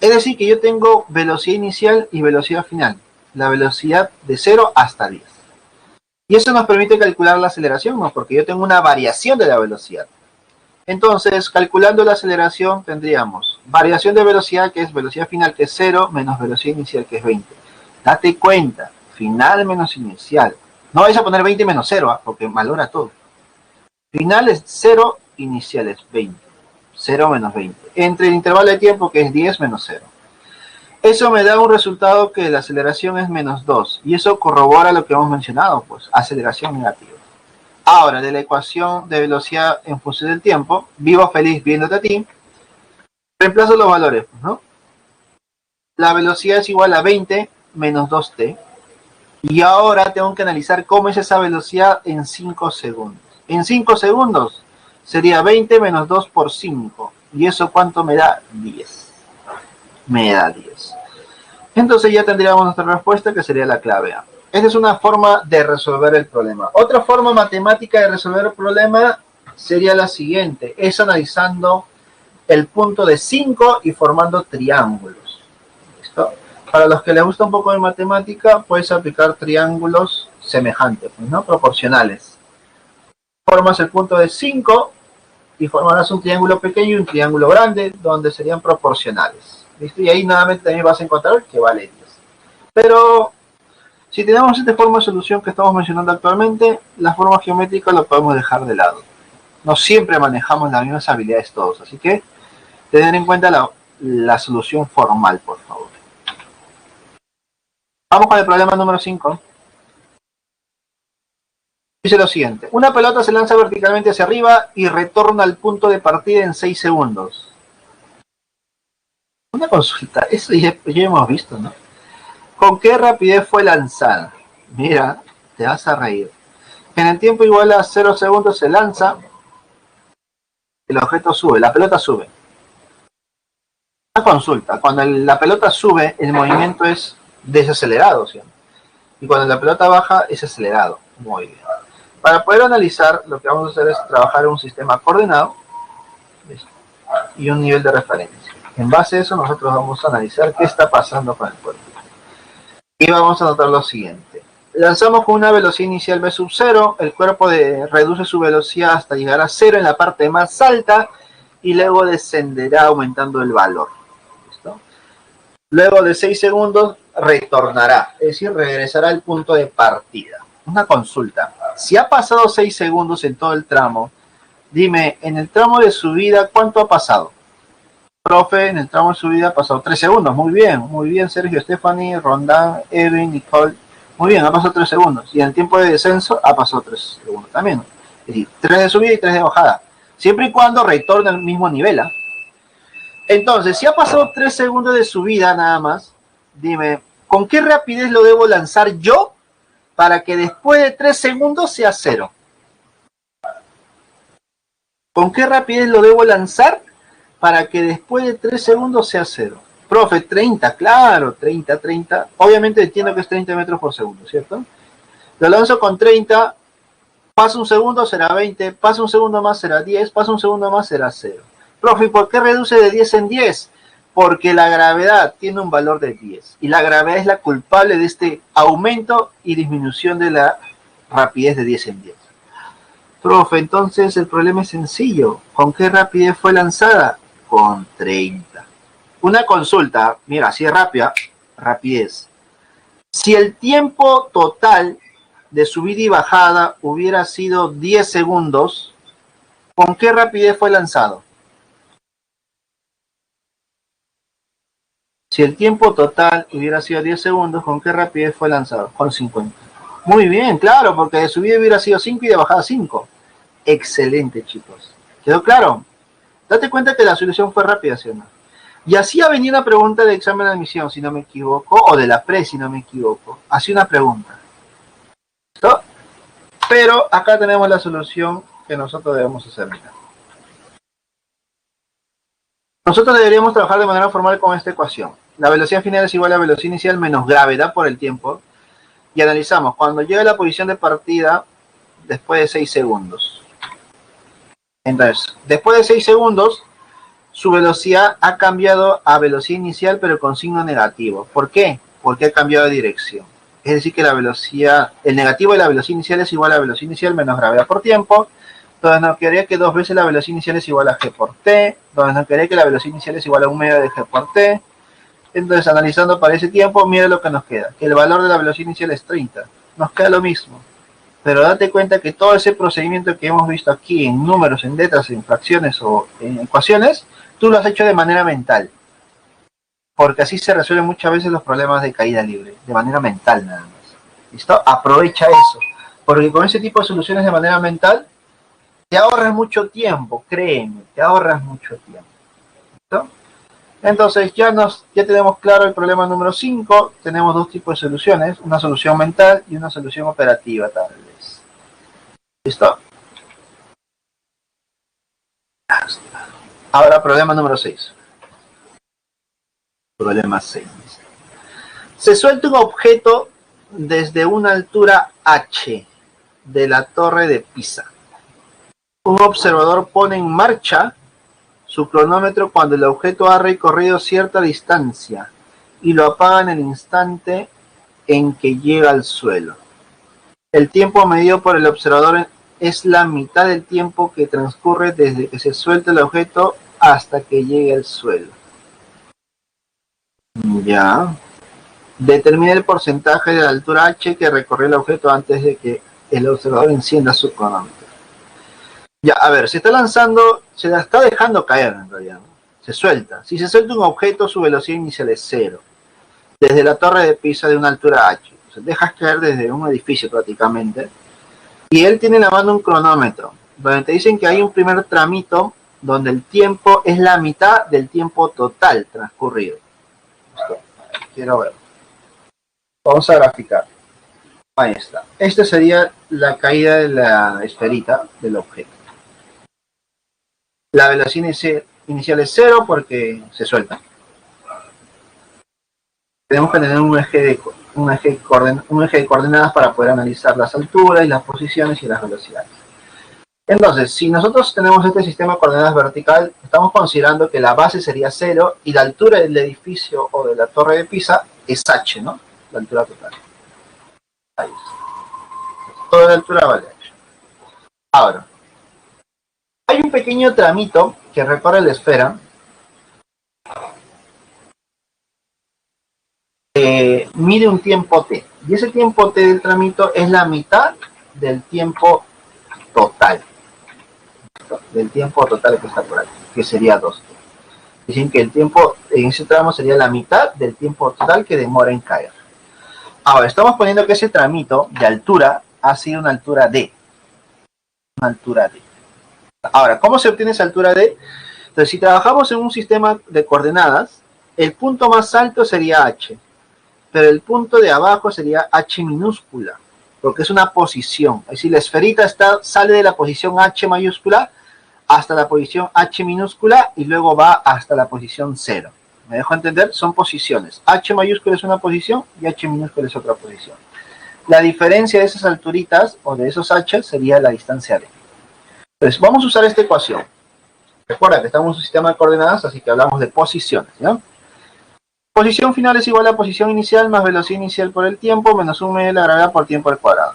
Es decir, que yo tengo velocidad inicial y velocidad final. La velocidad de 0 hasta 10. Y eso nos permite calcular la aceleración, ¿no? Porque yo tengo una variación de la velocidad. Entonces, calculando la aceleración, tendríamos variación de velocidad, que es velocidad final, que es 0, menos velocidad inicial, que es 20. Date cuenta, final menos inicial. No vais a poner 20 menos 0, porque valora todo. Final es 0, inicial es 20. 0 menos 20. Entre el intervalo de tiempo, que es 10 menos 0. Eso me da un resultado que la aceleración es menos 2. Y eso corrobora lo que hemos mencionado, pues, aceleración negativa. Ahora, de la ecuación de velocidad en función del tiempo, vivo feliz viéndote a ti, reemplazo los valores, ¿no? La velocidad es igual a 20 menos 2t. Y ahora tengo que analizar cómo es esa velocidad en 5 segundos. En 5 segundos sería 20 menos 2 por 5. ¿Y eso cuánto me da? 10. Me da 10. Entonces ya tendríamos nuestra respuesta, que sería la clave A. Esa es una forma de resolver el problema. Otra forma matemática de resolver el problema sería la siguiente. Es analizando el punto de 5 y formando triángulos. ¿Listo? Para los que les gusta un poco de matemática, puedes aplicar triángulos semejantes, ¿no? Proporcionales. Formas el punto de 5 y formarás un triángulo pequeño y un triángulo grande, donde serían proporcionales. ¿Listo? Y ahí nuevamente también vas a encontrar que vale 10. Pero si tenemos esta forma de solución que estamos mencionando actualmente, la forma geométrica la podemos dejar de lado. No siempre manejamos las mismas habilidades todos, así que tener en cuenta la solución formal, por favor. Vamos con el problema número 5. Dice lo siguiente: una pelota se lanza verticalmente hacia arriba y retorna al punto de partida en 6 segundos. Una consulta, eso ya hemos visto, ¿no? ¿Con qué rapidez fue lanzada? Mira, te vas a reír. En el tiempo igual a 0 segundos se lanza, el objeto sube, la pelota sube. Una consulta, cuando la pelota sube, el movimiento es desacelerado, ¿sí? Y cuando la pelota baja, es acelerado. Muy bien. Para poder analizar, lo que vamos a hacer es trabajar en un sistema coordenado y un nivel de referencia. En base a eso, nosotros vamos a analizar qué está pasando con el cuerpo. Y vamos a notar lo siguiente. Lanzamos con una velocidad inicial v sub 0, el cuerpo reduce su velocidad hasta llegar a 0 en la parte más alta y luego descenderá aumentando el valor. ¿Listo? Luego de 6 segundos retornará, es decir, regresará al punto de partida. Una consulta: si ha pasado 6 segundos en todo el tramo, dime, en el tramo de subida, ¿cuánto ha pasado? Profe, en el tramo de subida ha pasado 3 segundos. Muy bien, Sergio, Stephanie, Rondán, Evan, Nicole. Muy bien, ha pasado 3 segundos. Y en el tiempo de descenso ha pasado 3 segundos también. Es decir, 3 de subida y 3 de bajada. Siempre y cuando retorne al mismo nivel, ¿eh? Entonces, si ha pasado 3 segundos de subida nada más, dime, ¿con qué rapidez lo debo lanzar yo para que después de 3 segundos sea 0? ¿Con qué rapidez lo debo lanzar para que después de 3 segundos sea 0? Profe, 30, claro, 30. Obviamente entiendo que es 30 metros por segundo, ¿cierto? Lo lanzo con 30, pasa un segundo, será 20, pasa un segundo más, será 10, pasa un segundo más, será 0. Profe, ¿por qué reduce de 10 en 10? Porque la gravedad tiene un valor de 10 y la gravedad es la culpable de este aumento y disminución de la rapidez de 10 en 10. Profe, entonces el problema es sencillo. ¿Con qué rapidez fue lanzada? Con 30. Una consulta, mira, así es rápida, rapidez. Si el tiempo total de subida y bajada hubiera sido 10 segundos, ¿con qué rapidez fue lanzado? Si el tiempo total hubiera sido 10 segundos, ¿con qué rapidez fue lanzado? Con 50. Muy bien, claro, porque de subida hubiera sido 5 y de bajada 5. Excelente, chicos. ¿Quedó claro? Date cuenta que la solución fue rápida, ¿sí o no? Y así ha venido una pregunta de examen de admisión, si no me equivoco, o de la pre, si no me equivoco. Así una pregunta. ¿Listo? Pero acá tenemos la solución que nosotros debemos hacer. Mira. Nosotros deberíamos trabajar de manera formal con esta ecuación. La velocidad final es igual a la velocidad inicial menos gravedad por el tiempo. Y analizamos cuando llega a la posición de partida después de 6 segundos. Entonces, después de 6 segundos, su velocidad ha cambiado a velocidad inicial, pero con signo negativo. ¿Por qué? Porque ha cambiado de dirección. Es decir, que la velocidad, el negativo de la velocidad inicial es igual a velocidad inicial menos gravedad por tiempo. Entonces nos quedaría que 2 veces la velocidad inicial es igual a g por t. Entonces nos quedaría que la velocidad inicial es igual a 1 medio de g por t. Entonces, analizando para ese tiempo, mira lo que nos queda. Que el valor de la velocidad inicial es 30. Nos queda lo mismo. Pero date cuenta que todo ese procedimiento que hemos visto aquí en números, en letras, en fracciones o en ecuaciones, tú lo has hecho de manera mental. Porque así se resuelven muchas veces los problemas de caída libre. De manera mental nada más. ¿Listo? Aprovecha eso. Porque con ese tipo de soluciones de manera mental, te ahorras mucho tiempo, créeme, te ahorras mucho tiempo. ¿Listo? Entonces ya tenemos claro el problema número 5. Tenemos dos tipos de soluciones, una solución mental y una solución operativa tal vez. ¿Listo? Ahora problema número 6. Problema 6. Se suelta un objeto desde una altura h de la torre de Pisa. Un observador pone en marcha su cronómetro cuando el objeto ha recorrido cierta distancia y lo apaga en el instante en que llega al suelo. El tiempo medido por el observador es la mitad del tiempo que transcurre desde que se suelta el objeto hasta que llegue al suelo. Ya. Determina el porcentaje de la altura h que recorrió el objeto antes de que el observador encienda su cronómetro. Ya, a ver, se está lanzando, se la está dejando caer en realidad, ¿no? Se suelta. Si se suelta un objeto, su velocidad inicial es cero. Desde la torre de Pisa de una altura h. Se dejas caer desde un edificio prácticamente. Y él tiene en la mano un cronómetro, donde te dicen que hay un primer tramito donde el tiempo es la mitad del tiempo total transcurrido. Esto, quiero ver. Vamos a graficar. Ahí está. Esta sería la caída de la esferita del objeto. La velocidad inicial es cero porque se suelta. Tenemos que tener un eje de coordenadas para poder analizar las alturas y las posiciones y las velocidades. Entonces, si nosotros tenemos este sistema de coordenadas vertical, estamos considerando que la base sería 0 y la altura del edificio o de la torre de Pisa es h, ¿no? La altura total. Ahí está. Toda la altura vale h. Ahora, hay un pequeño tramito que recorre la esfera. Mide un tiempo t. Y ese tiempo t del tramito es la mitad del tiempo total. Del tiempo total que está por aquí, que sería 2t. Dicen que el tiempo en ese tramo sería la mitad del tiempo total que demora en caer. Ahora, estamos poniendo que ese tramito de altura ha sido una altura d. Una altura d. Ahora, ¿cómo se obtiene esa altura d? Entonces, si trabajamos en un sistema de coordenadas, el punto más alto sería h, pero el punto de abajo sería h minúscula, porque es una posición. Es decir, la esferita sale de la posición h mayúscula hasta la posición h minúscula y luego va hasta la posición 0. ¿Me dejo entender? Son posiciones. H mayúscula es una posición y h minúscula es otra posición. La diferencia de esas alturitas o de esos h sería la distancia d. Entonces, vamos a usar esta ecuación. Recuerda que estamos en un sistema de coordenadas, así que hablamos de posiciones, ¿no? Posición final es igual a posición inicial más velocidad inicial por el tiempo menos 1 medio de la gravedad por tiempo al cuadrado.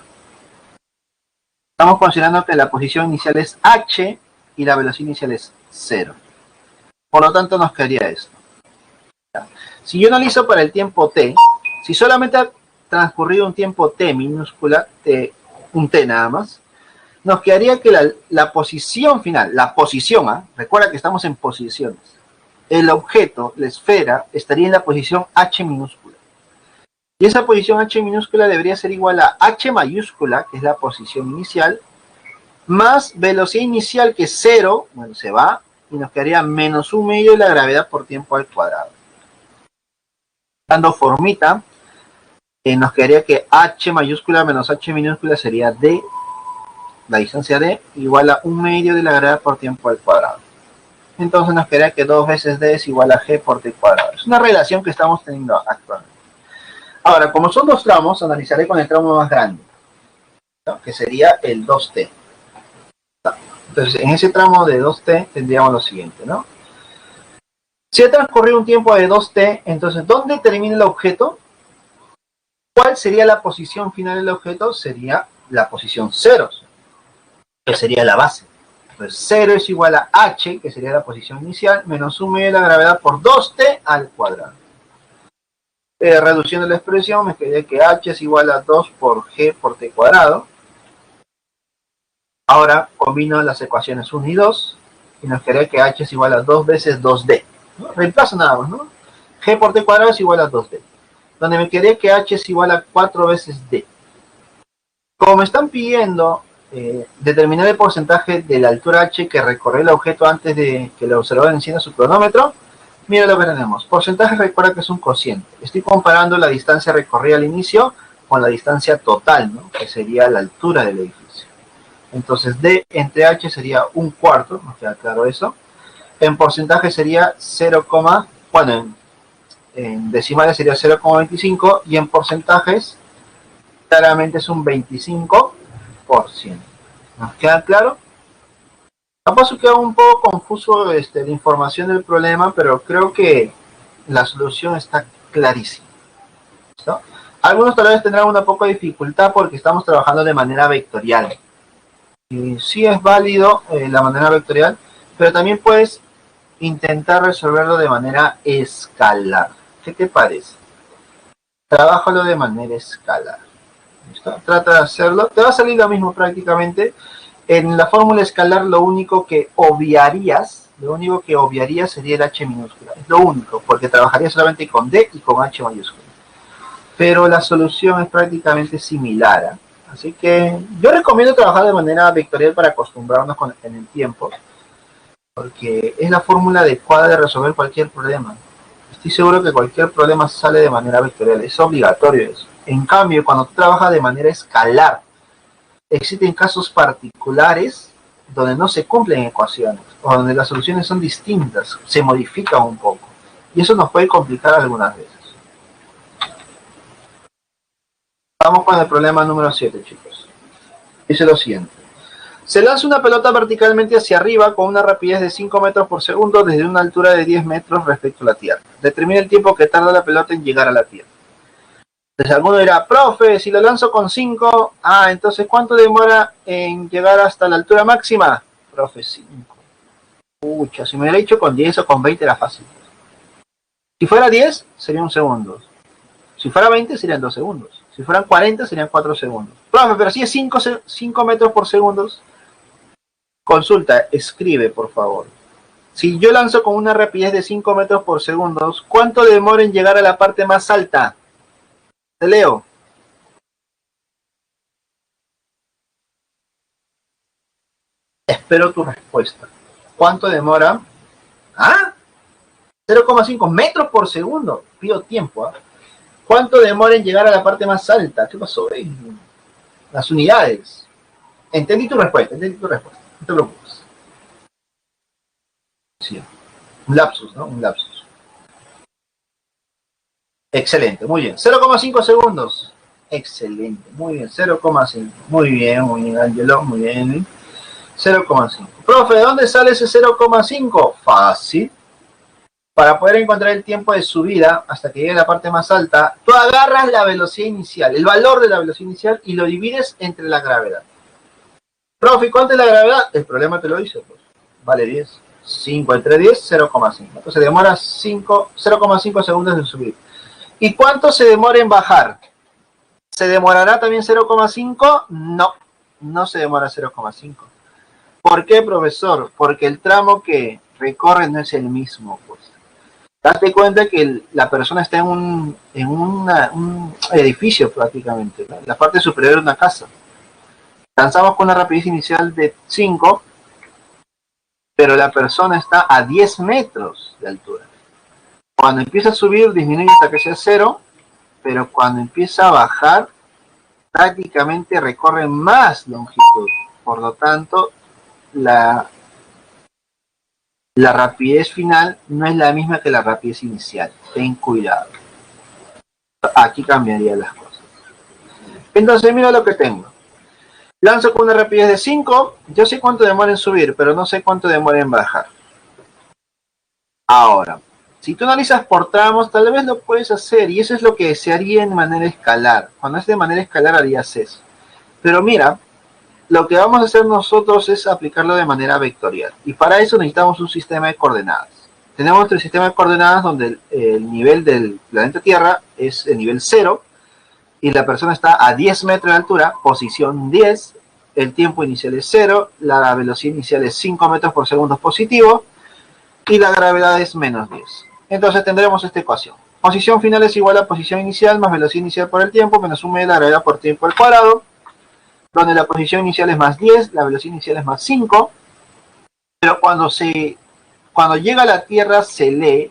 Estamos considerando que la posición inicial es h y la velocidad inicial es 0. Por lo tanto, nos quedaría esto. Si yo analizo para el tiempo t, si solamente ha transcurrido un tiempo t minúscula, un t nada más, nos quedaría que la posición final, la posición, recuerda que estamos en posiciones, el objeto, la esfera, estaría en la posición h minúscula. Y esa posición h minúscula debería ser igual a h mayúscula, que es la posición inicial, más velocidad inicial, que es 0, bueno, se va, y nos quedaría menos 1 medio de la gravedad por tiempo al cuadrado. Dando formita, nos quedaría que h mayúscula menos h minúscula sería d, la distancia d, igual a 1 medio de la gravedad por tiempo al cuadrado. Entonces nos quedaría que 2 veces d es igual a g por t cuadrado. Es una relación que estamos teniendo actualmente. Ahora, como son dos tramos, analizaré con el tramo más grande, ¿no? Que sería el 2t. Entonces, en ese tramo de 2t tendríamos lo siguiente, ¿no? Si ha transcurrido un tiempo de 2t, entonces, ¿dónde termina el objeto? ¿Cuál sería la posición final del objeto? Sería la posición 0, que sería la base. Entonces, 0 es igual a h, que sería la posición inicial, menos 1 medio de la gravedad por 2t al cuadrado. Reduciendo la expresión, me quedaría que h es igual a 2 por g por t cuadrado. Ahora combino las ecuaciones 1 y 2 y nos quedaría que h es igual a 2 veces 2d. ¿No? Reemplazo nada más, ¿no? G por t cuadrado es igual a 2d. Donde me quedaría que h es igual a 4 veces d. Como me están pidiendo determinar el porcentaje de la altura h que recorrió el objeto antes de que el observador encienda su cronómetro, mira lo que tenemos. Porcentaje, recuerda que es un cociente. Estoy comparando la distancia recorrida al inicio con la distancia total, ¿no? Que sería la altura del edificio. Entonces, D entre H sería un cuarto, nos queda claro eso. En porcentaje sería 0, bueno, en decimales sería 0,25 y en porcentajes claramente es un 25%. ¿Nos queda claro? Capaz queda un poco confuso la información del problema, pero creo que la solución está clarísima. ¿Listo? Algunos tal vez tendrán una poca dificultad porque estamos trabajando de manera vectorial. Y sí es válido la manera vectorial, pero también puedes intentar resolverlo de manera escalar. ¿Qué te parece? Trabájalo de manera escalar. ¿Listo? Trata de hacerlo. Te va a salir lo mismo prácticamente. En la fórmula escalar lo único que obviarías sería el h minúscula. Es lo único, porque trabajaría solamente con d y con h mayúscula. Pero la solución es prácticamente similar, ¿eh? Así que yo recomiendo trabajar de manera vectorial para acostumbrarnos en el tiempo, porque es la fórmula adecuada de resolver cualquier problema. Estoy seguro que cualquier problema sale de manera vectorial, es obligatorio eso. En cambio, cuando tú trabajas de manera escalar, existen casos particulares donde no se cumplen ecuaciones, o donde las soluciones son distintas, se modifican un poco, y eso nos puede complicar algunas veces. Vamos con el problema número 7, chicos. Dice lo siguiente. Se lanza una pelota verticalmente hacia arriba con una rapidez de 5 metros por segundo desde una altura de 10 metros respecto a la Tierra. Determina el tiempo que tarda la pelota en llegar a la Tierra. Entonces alguno dirá, profe, si lo lanzo con 5, entonces ¿cuánto demora en llegar hasta la altura máxima? Profe, 5. Pucha, si me hubiera dicho con 10 o con 20 era fácil. Si fuera 10, sería 1 segundo. Si fuera 20, serían 2 segundos. Si fueran 40, serían 4 segundos. Profe, pero si es 5 metros por segundo, consulta, escribe, por favor. Si yo lanzo con una rapidez de 5 metros por segundo, ¿cuánto demora en llegar a la parte más alta? Te leo. Espero tu respuesta. ¿Cuánto demora? 0,5 metros por segundo. Pido tiempo, ¿Cuánto demora en llegar a la parte más alta? ¿Qué pasó? Las unidades. Entendí tu respuesta. No te preocupes. Sí. Un lapsus, ¿no? Un lapsus. Excelente, muy bien. 0,5 segundos. Excelente, muy bien. 0,5. Muy bien, Ángelo, muy bien. 0,5. Profe, ¿de dónde sale ese 0,5? Fácil. Para poder encontrar el tiempo de subida hasta que llegue a la parte más alta, tú agarras la velocidad inicial, el valor de la velocidad inicial, y lo divides entre la gravedad. Profe, ¿cuánto es la gravedad? El problema te lo dice, pues. Vale 10. 5 entre 10, 0,5. Entonces demora 0,5 segundos en subir. ¿Y cuánto se demora en bajar? ¿Se demorará también 0,5? No, no se demora 0,5. ¿Por qué, profesor? Porque el tramo que recorre no es el mismo, pues. Date cuenta que la persona está en un edificio prácticamente, ¿no? La parte superior de una casa. Lanzamos con una rapidez inicial de 5, pero la persona está a 10 metros de altura. Cuando empieza a subir, disminuye hasta que sea 0, pero cuando empieza a bajar, prácticamente recorre más longitud. Por lo tanto, la rapidez final no es la misma que la rapidez inicial. Ten cuidado. Aquí cambiaría las cosas. Entonces, mira lo que tengo. Lanzo con una rapidez de 5. Yo sé cuánto demora en subir, pero no sé cuánto demora en bajar. Ahora, si tú analizas por tramos, tal vez lo puedes hacer. Y eso es lo que se haría en manera escalar. Cuando es de manera escalar, harías eso. Pero mira, lo que vamos a hacer nosotros es aplicarlo de manera vectorial. Y para eso necesitamos un sistema de coordenadas. Tenemos nuestro sistema de coordenadas donde el nivel del planeta Tierra es el nivel 0 y la persona está a 10 metros de altura, posición 10, el tiempo inicial es 0, la velocidad inicial es 5 metros por segundo positivo y la gravedad es menos 10. Entonces tendremos esta ecuación. Posición final es igual a posición inicial más velocidad inicial por el tiempo menos 1 de la gravedad por tiempo al cuadrado, donde la posición inicial es más 10, la velocidad inicial es más 5, pero cuando llega a la Tierra se lee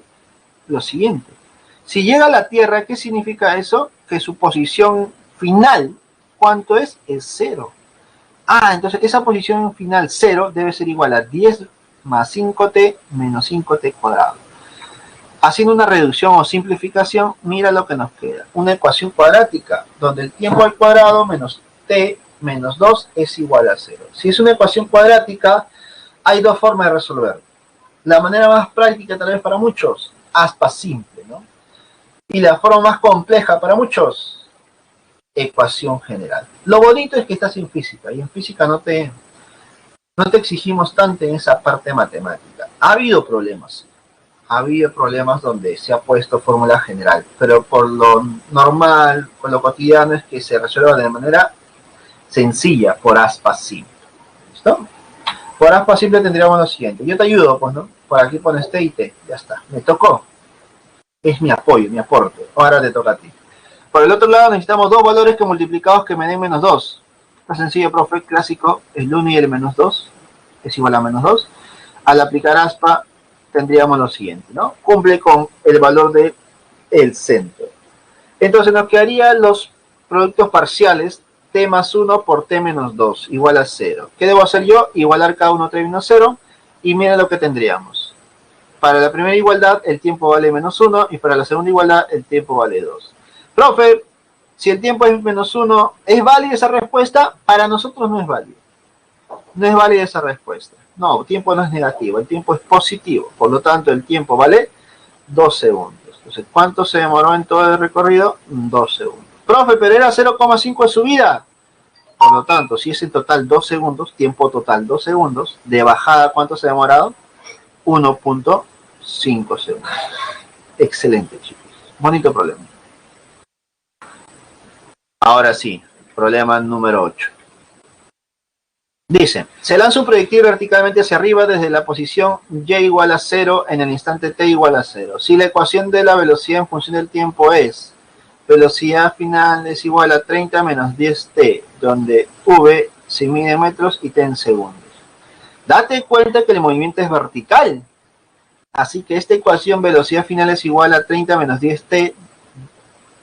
lo siguiente. Si llega a la Tierra, ¿qué significa eso? Que su posición final, ¿cuánto es? Es 0. Entonces esa posición final 0 debe ser igual a 10 más 5t menos 5t cuadrado. Haciendo una reducción o simplificación, mira lo que nos queda. Una ecuación cuadrática, donde el tiempo al cuadrado menos t menos 2 es igual a 0. Si es una ecuación cuadrática, hay dos formas de resolverlo. La manera más práctica, tal vez para muchos, aspa simple, ¿no? Y la forma más compleja para muchos, ecuación general. Lo bonito es que estás en física, y en física no te exigimos tanto en esa parte matemática. Ha habido problemas donde se ha puesto fórmula general, pero por lo normal, por lo cotidiano, es que se resuelva de manera sencilla por aspa simple. ¿Listo? Por aspa simple tendríamos lo siguiente. Yo te ayudo, pues, ¿no? Por aquí pones T y T. Ya está. Me tocó. Es mi apoyo, mi aporte. Ahora te toca a ti. Por el otro lado necesitamos dos valores que multiplicados que me den menos 2. Está sencillo, profe, clásico. El 1 y el menos 2 es igual a menos 2. Al aplicar aspa tendríamos lo siguiente, ¿no? Cumple con el valor de el centro. Entonces nos quedarían los productos parciales t más 1 por t menos 2 igual a 0. ¿Qué debo hacer yo? Igualar cada uno 3 menos 0 y mira lo que tendríamos. Para la primera igualdad el tiempo vale menos 1 y para la segunda igualdad el tiempo vale 2. Profe, si el tiempo es menos 1, ¿es válida esa respuesta? Para nosotros no es válida. No es válida esa respuesta. No, el tiempo no es negativo, el tiempo es positivo. Por lo tanto, el tiempo vale 2 segundos. Entonces, ¿cuánto se demoró en todo el recorrido? 2 segundos. Profe, pero era 0,5 de subida. Por lo tanto, si es en total 2 segundos, tiempo total 2 segundos, de bajada, ¿cuánto se ha demorado? 1.5 segundos. Excelente, chicos. Bonito problema. Ahora sí, problema número 8. Dice, se lanza un proyectil verticalmente hacia arriba desde la posición y igual a 0 en el instante t igual a 0. Si la ecuación de la velocidad en función del tiempo es velocidad final es igual a 30 menos 10t, donde v se mide en metros y t en segundos. Date cuenta que el movimiento es vertical. Así que esta ecuación velocidad final es igual a 30 menos 10t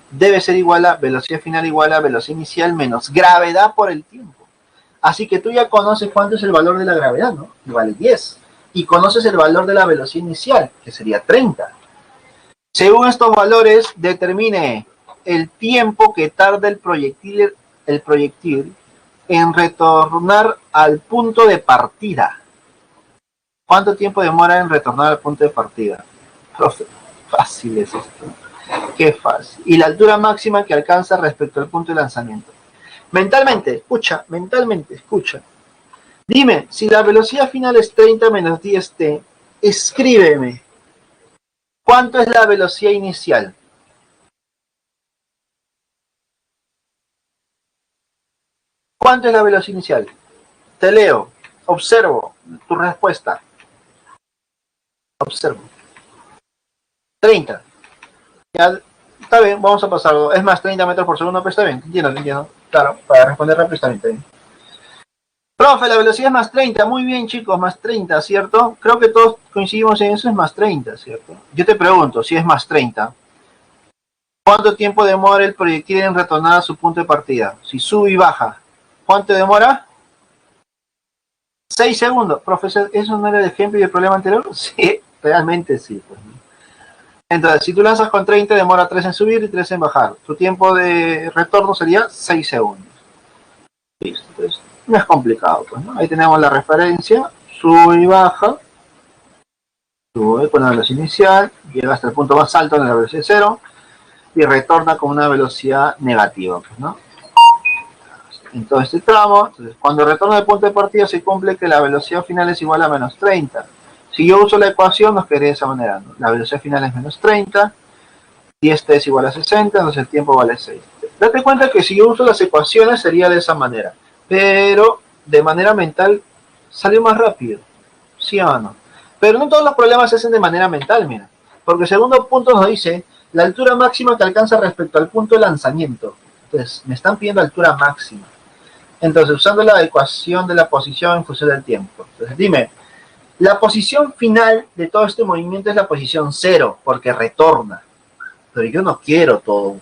debe ser igual a velocidad final igual a velocidad inicial menos gravedad por el tiempo. Así que tú ya conoces cuánto es el valor de la gravedad, ¿no? Que vale 10. Y conoces el valor de la velocidad inicial, que sería 30. Según estos valores, determine el tiempo que tarda el proyectil en retornar al punto de partida. ¿Cuánto tiempo demora en retornar al punto de partida? Profe, fácil es esto. Qué fácil. Y la altura máxima que alcanza respecto al punto de lanzamiento. Mentalmente, escucha. Dime, si la velocidad final es 30 menos 10t, escríbeme. ¿Cuánto es la velocidad inicial? ¿Cuánto es la velocidad inicial? Te leo, observo tu respuesta. Observo. 30. Ya, está bien, vamos a pasarlo. Es más, 30 metros por segundo, pero está bien. Entiendo. Claro, para responder rápido está bien. Profe, la velocidad es más 30. Muy bien, chicos, más 30, ¿cierto? Creo que todos coincidimos en eso, es más 30, ¿cierto? Yo te pregunto, si es más 30, ¿cuánto tiempo demora el proyectil en retornar a su punto de partida? Si sube y baja, ¿cuánto demora? 6 segundos. Profesor, ¿eso no era el ejemplo y el problema anterior? Sí, realmente sí. Pues. Entonces, si tú lanzas con 30, demora 3 en subir y 3 en bajar. Tu tiempo de retorno sería 6 segundos. Listo. Entonces, no es complicado, pues, ¿no? Ahí tenemos la referencia. Sube y baja. Sube con la velocidad inicial. Llega hasta el punto más alto en la velocidad 0. Y retorna con una velocidad negativa, pues, ¿no? En todo este tramo. Entonces, cuando retorna al punto de partida, se cumple que la velocidad final es igual a menos 30. Si yo uso la ecuación, nos quedaría de esa manera, ¿no? La velocidad final es menos 30, 10t es igual a 60, entonces el tiempo vale 6. Date cuenta que si yo uso las ecuaciones sería de esa manera, pero de manera mental salió más rápido, ¿sí o no? Pero no todos los problemas se hacen de manera mental, mira, porque el segundo punto nos dice la altura máxima que alcanza respecto al punto de lanzamiento. Entonces, me están pidiendo altura máxima. Entonces, usando la ecuación de la posición en función del tiempo. Entonces, dime, la posición final de todo este movimiento es la posición 0, porque retorna. Pero yo no quiero todo.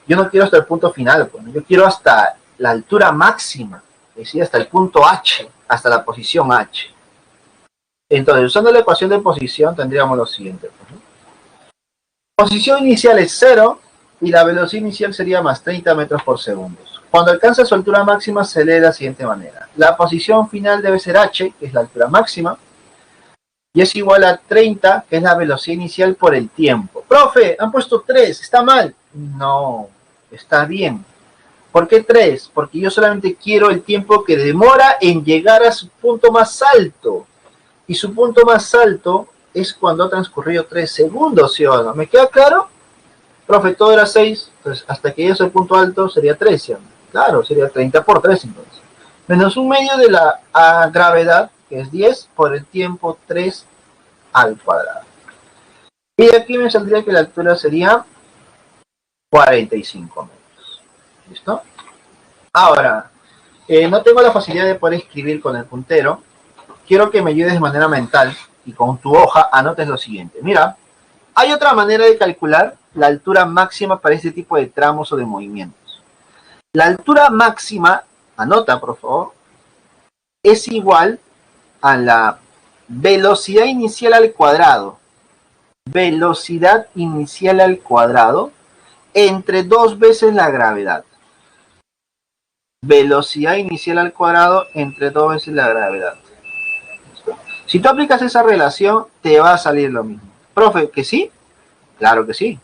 Yo no quiero hasta el punto final. Pues, yo quiero hasta la altura máxima. Es decir, hasta el punto H, hasta la posición H. Entonces, usando la ecuación de posición, tendríamos lo siguiente. Pues, ¿no? Posición inicial es 0 y la velocidad inicial sería más 30 metros por segundo. Cuando alcanza su altura máxima, se lee de la siguiente manera. La posición final debe ser H, que es la altura máxima, y es igual a 30, que es la velocidad inicial por el tiempo. Profe, han puesto 3, ¿está mal? No, está bien. ¿Por qué 3? Porque yo solamente quiero el tiempo que demora en llegar a su punto más alto. Y su punto más alto es cuando ha transcurrido 3 segundos, ¿sí o no? ¿Me queda claro? Profe, todo era 6, entonces hasta que llegue a su punto alto sería 3, ¿sí o no? Claro, sería 30 por 3 entonces. menos un medio de la gravedad, que es 10 por el tiempo 3 al cuadrado. Y de aquí me saldría que la altura sería 45 metros. ¿Listo? Ahora, no tengo la facilidad de poder escribir con el puntero. Quiero que me ayudes de manera mental y con tu hoja anotes lo siguiente. Mira, hay otra manera de calcular la altura máxima para este tipo de tramos o de movimientos. La altura máxima, anota por favor, es igual a la velocidad inicial al cuadrado. Velocidad inicial al cuadrado entre 2 veces la gravedad. Velocidad inicial al cuadrado entre 2 veces la gravedad. Si tú aplicas esa relación, te va a salir lo mismo. Profe, ¿que sí? Claro que sí.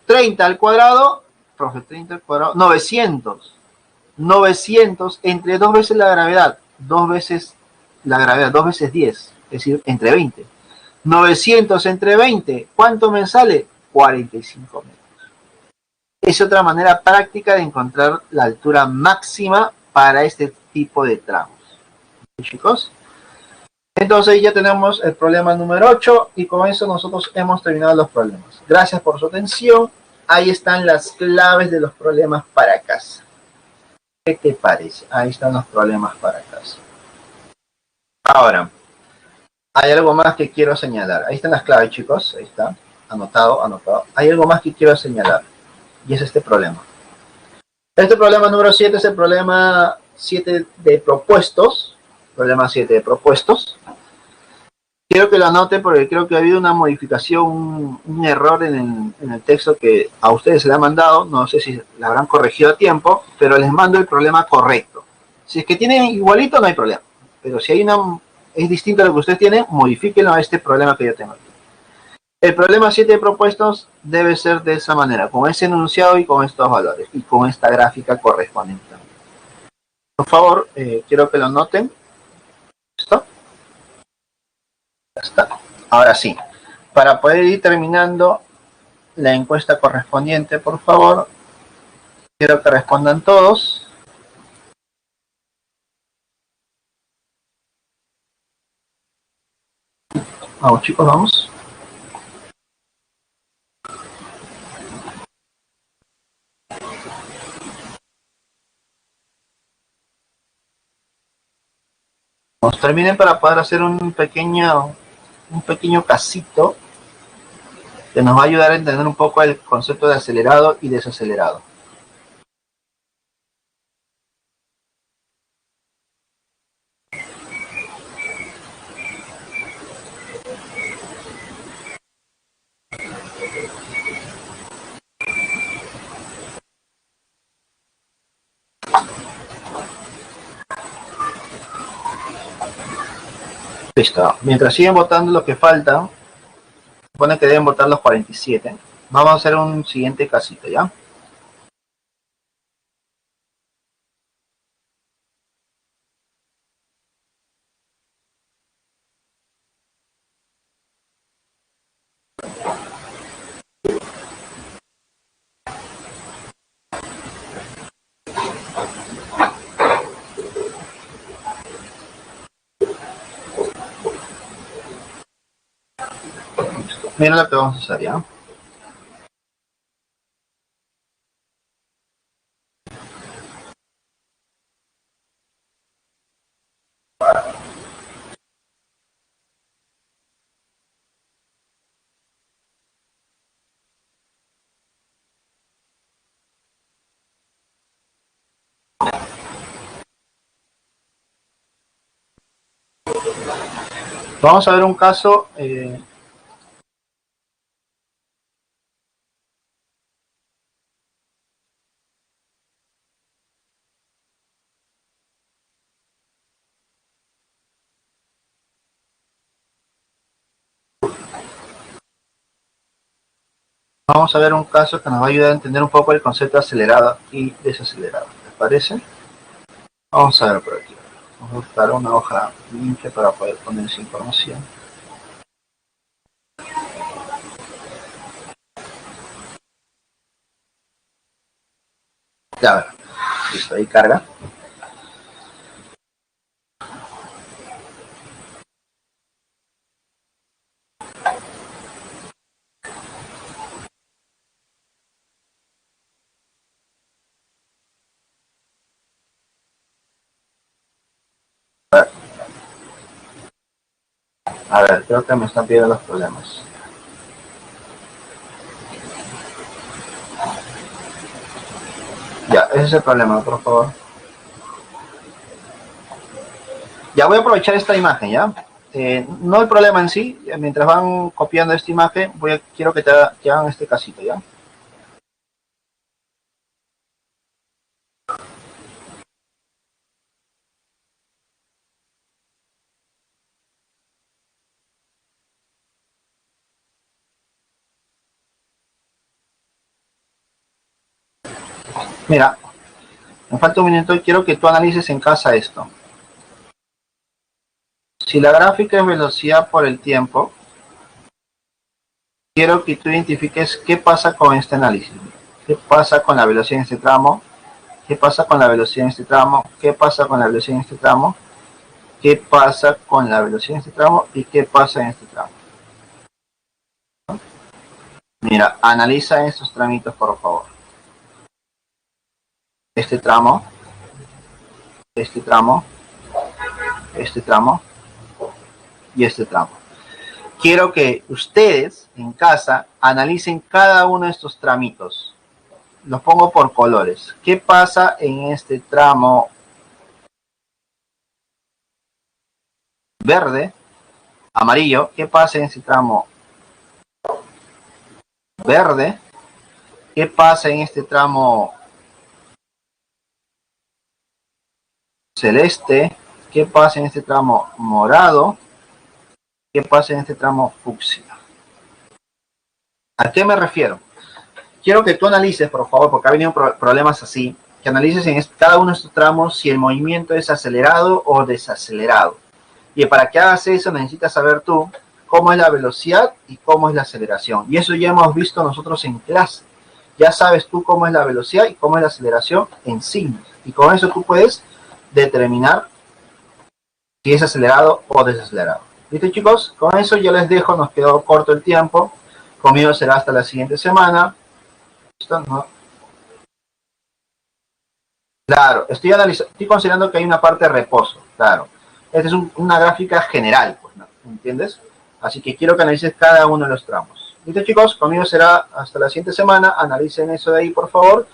30 al cuadrado, profe, 30 al cuadrado, 900. 900 entre 2 veces la gravedad. 2 veces la gravedad, 2 veces 10. Es decir, entre 20. 900 entre 20, ¿cuánto me sale? 45 metros. Es otra manera práctica de encontrar la altura máxima para este tipo de tramos. ¿Sí, chicos? Entonces ya tenemos el problema número 8 y con eso nosotros hemos terminado los problemas. Gracias por su atención. Ahí están las claves de los problemas para casa. ¿Qué te parece? Ahí están los problemas para casa. Ahora, hay algo más que quiero señalar. Ahí están las claves, chicos. Ahí está. Anotado, anotado. Hay algo más que quiero señalar. Y es este problema. Este problema número 7 es el problema 7 de propuestos. Problema 7 de propuestos. Quiero que lo anoten porque creo que ha habido una modificación, un error en el texto que a ustedes se le ha mandado. No sé si la habrán corregido a tiempo, pero les mando el problema correcto. Si es que tienen igualito, no hay problema. Pero si hay una, es distinto a lo que ustedes tienen, modifíquenlo a este problema que yo tengo aquí. El problema 7 de propuestos debe ser de esa manera, con ese enunciado y con estos valores, y con esta gráfica correspondiente. Por favor, quiero que lo noten. ¿Listo? Ya está. Ahora sí, para poder ir terminando la encuesta correspondiente, por favor, quiero que respondan todos. Vamos, chicos, vamos. Nos terminen para poder hacer un pequeño casito que nos va a ayudar a entender un poco el concepto de acelerado y desacelerado. Listo. Mientras siguen votando lo que falta, supone que deben votar los 47. Vamos a hacer un siguiente casito, ¿ya? Miren lo que vamos a hacer, ¿ya? Vamos a ver un caso. Vamos a ver un caso que nos va a ayudar a entender un poco el concepto de acelerado y desacelerado. ¿Les parece? Vamos a ver por aquí. Vamos a buscar una hoja limpia para poder poner esa información. Ya, listo, ahí carga. A ver, creo que me están pidiendo los problemas. Ya, ese es el problema, por favor. Ya voy a aprovechar esta imagen, ¿ya? No el problema en sí, mientras van copiando esta imagen, quiero que que hagan este casito, ¿ya? Mira, me falta un minuto y quiero que tú analices en casa esto. Si la gráfica es velocidad por el tiempo, quiero que tú identifiques qué pasa con este análisis. ¿Qué pasa con la velocidad en este tramo? ¿Qué pasa con la velocidad en este tramo? ¿Qué pasa con la velocidad en este tramo? ¿Qué pasa con la velocidad en este tramo? ¿Y qué pasa en este tramo? Mira, analiza estos tramitos, por favor. Este tramo, este tramo, este tramo y este tramo. Quiero que ustedes en casa analicen cada uno de estos tramitos. Los pongo por colores. ¿Qué pasa en este tramo verde, amarillo? ¿Qué pasa en este tramo verde? ¿Qué pasa en este tramo celeste? ¿Qué pasa en este tramo morado? ¿Qué pasa en este tramo fucsia? ¿A qué me refiero? Quiero que tú analices, por favor, porque ha venido problemas así, que analices en cada uno de estos tramos si el movimiento es acelerado o desacelerado. Y para que hagas eso necesitas saber tú cómo es la velocidad y cómo es la aceleración. Y eso ya hemos visto nosotros en clase. Ya sabes tú cómo es la velocidad y cómo es la aceleración en signos. Y con eso tú puedes determinar si es acelerado o desacelerado. ¿Listo, chicos? Con eso ya les dejo, nos quedó corto el tiempo. Conmigo será hasta la siguiente semana. ¿Listo? ¿No? Claro, estoy considerando que hay una parte de reposo, claro. Esta es una gráfica general, pues, ¿no? ¿Entiendes? Así que quiero que analices cada uno de los tramos. ¿Listo, chicos? Conmigo será hasta la siguiente semana. Analicen eso de ahí, por favor.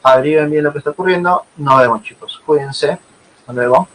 Averigüen bien lo que está ocurriendo. Nos vemos, chicos. Cuídense. Hasta luego.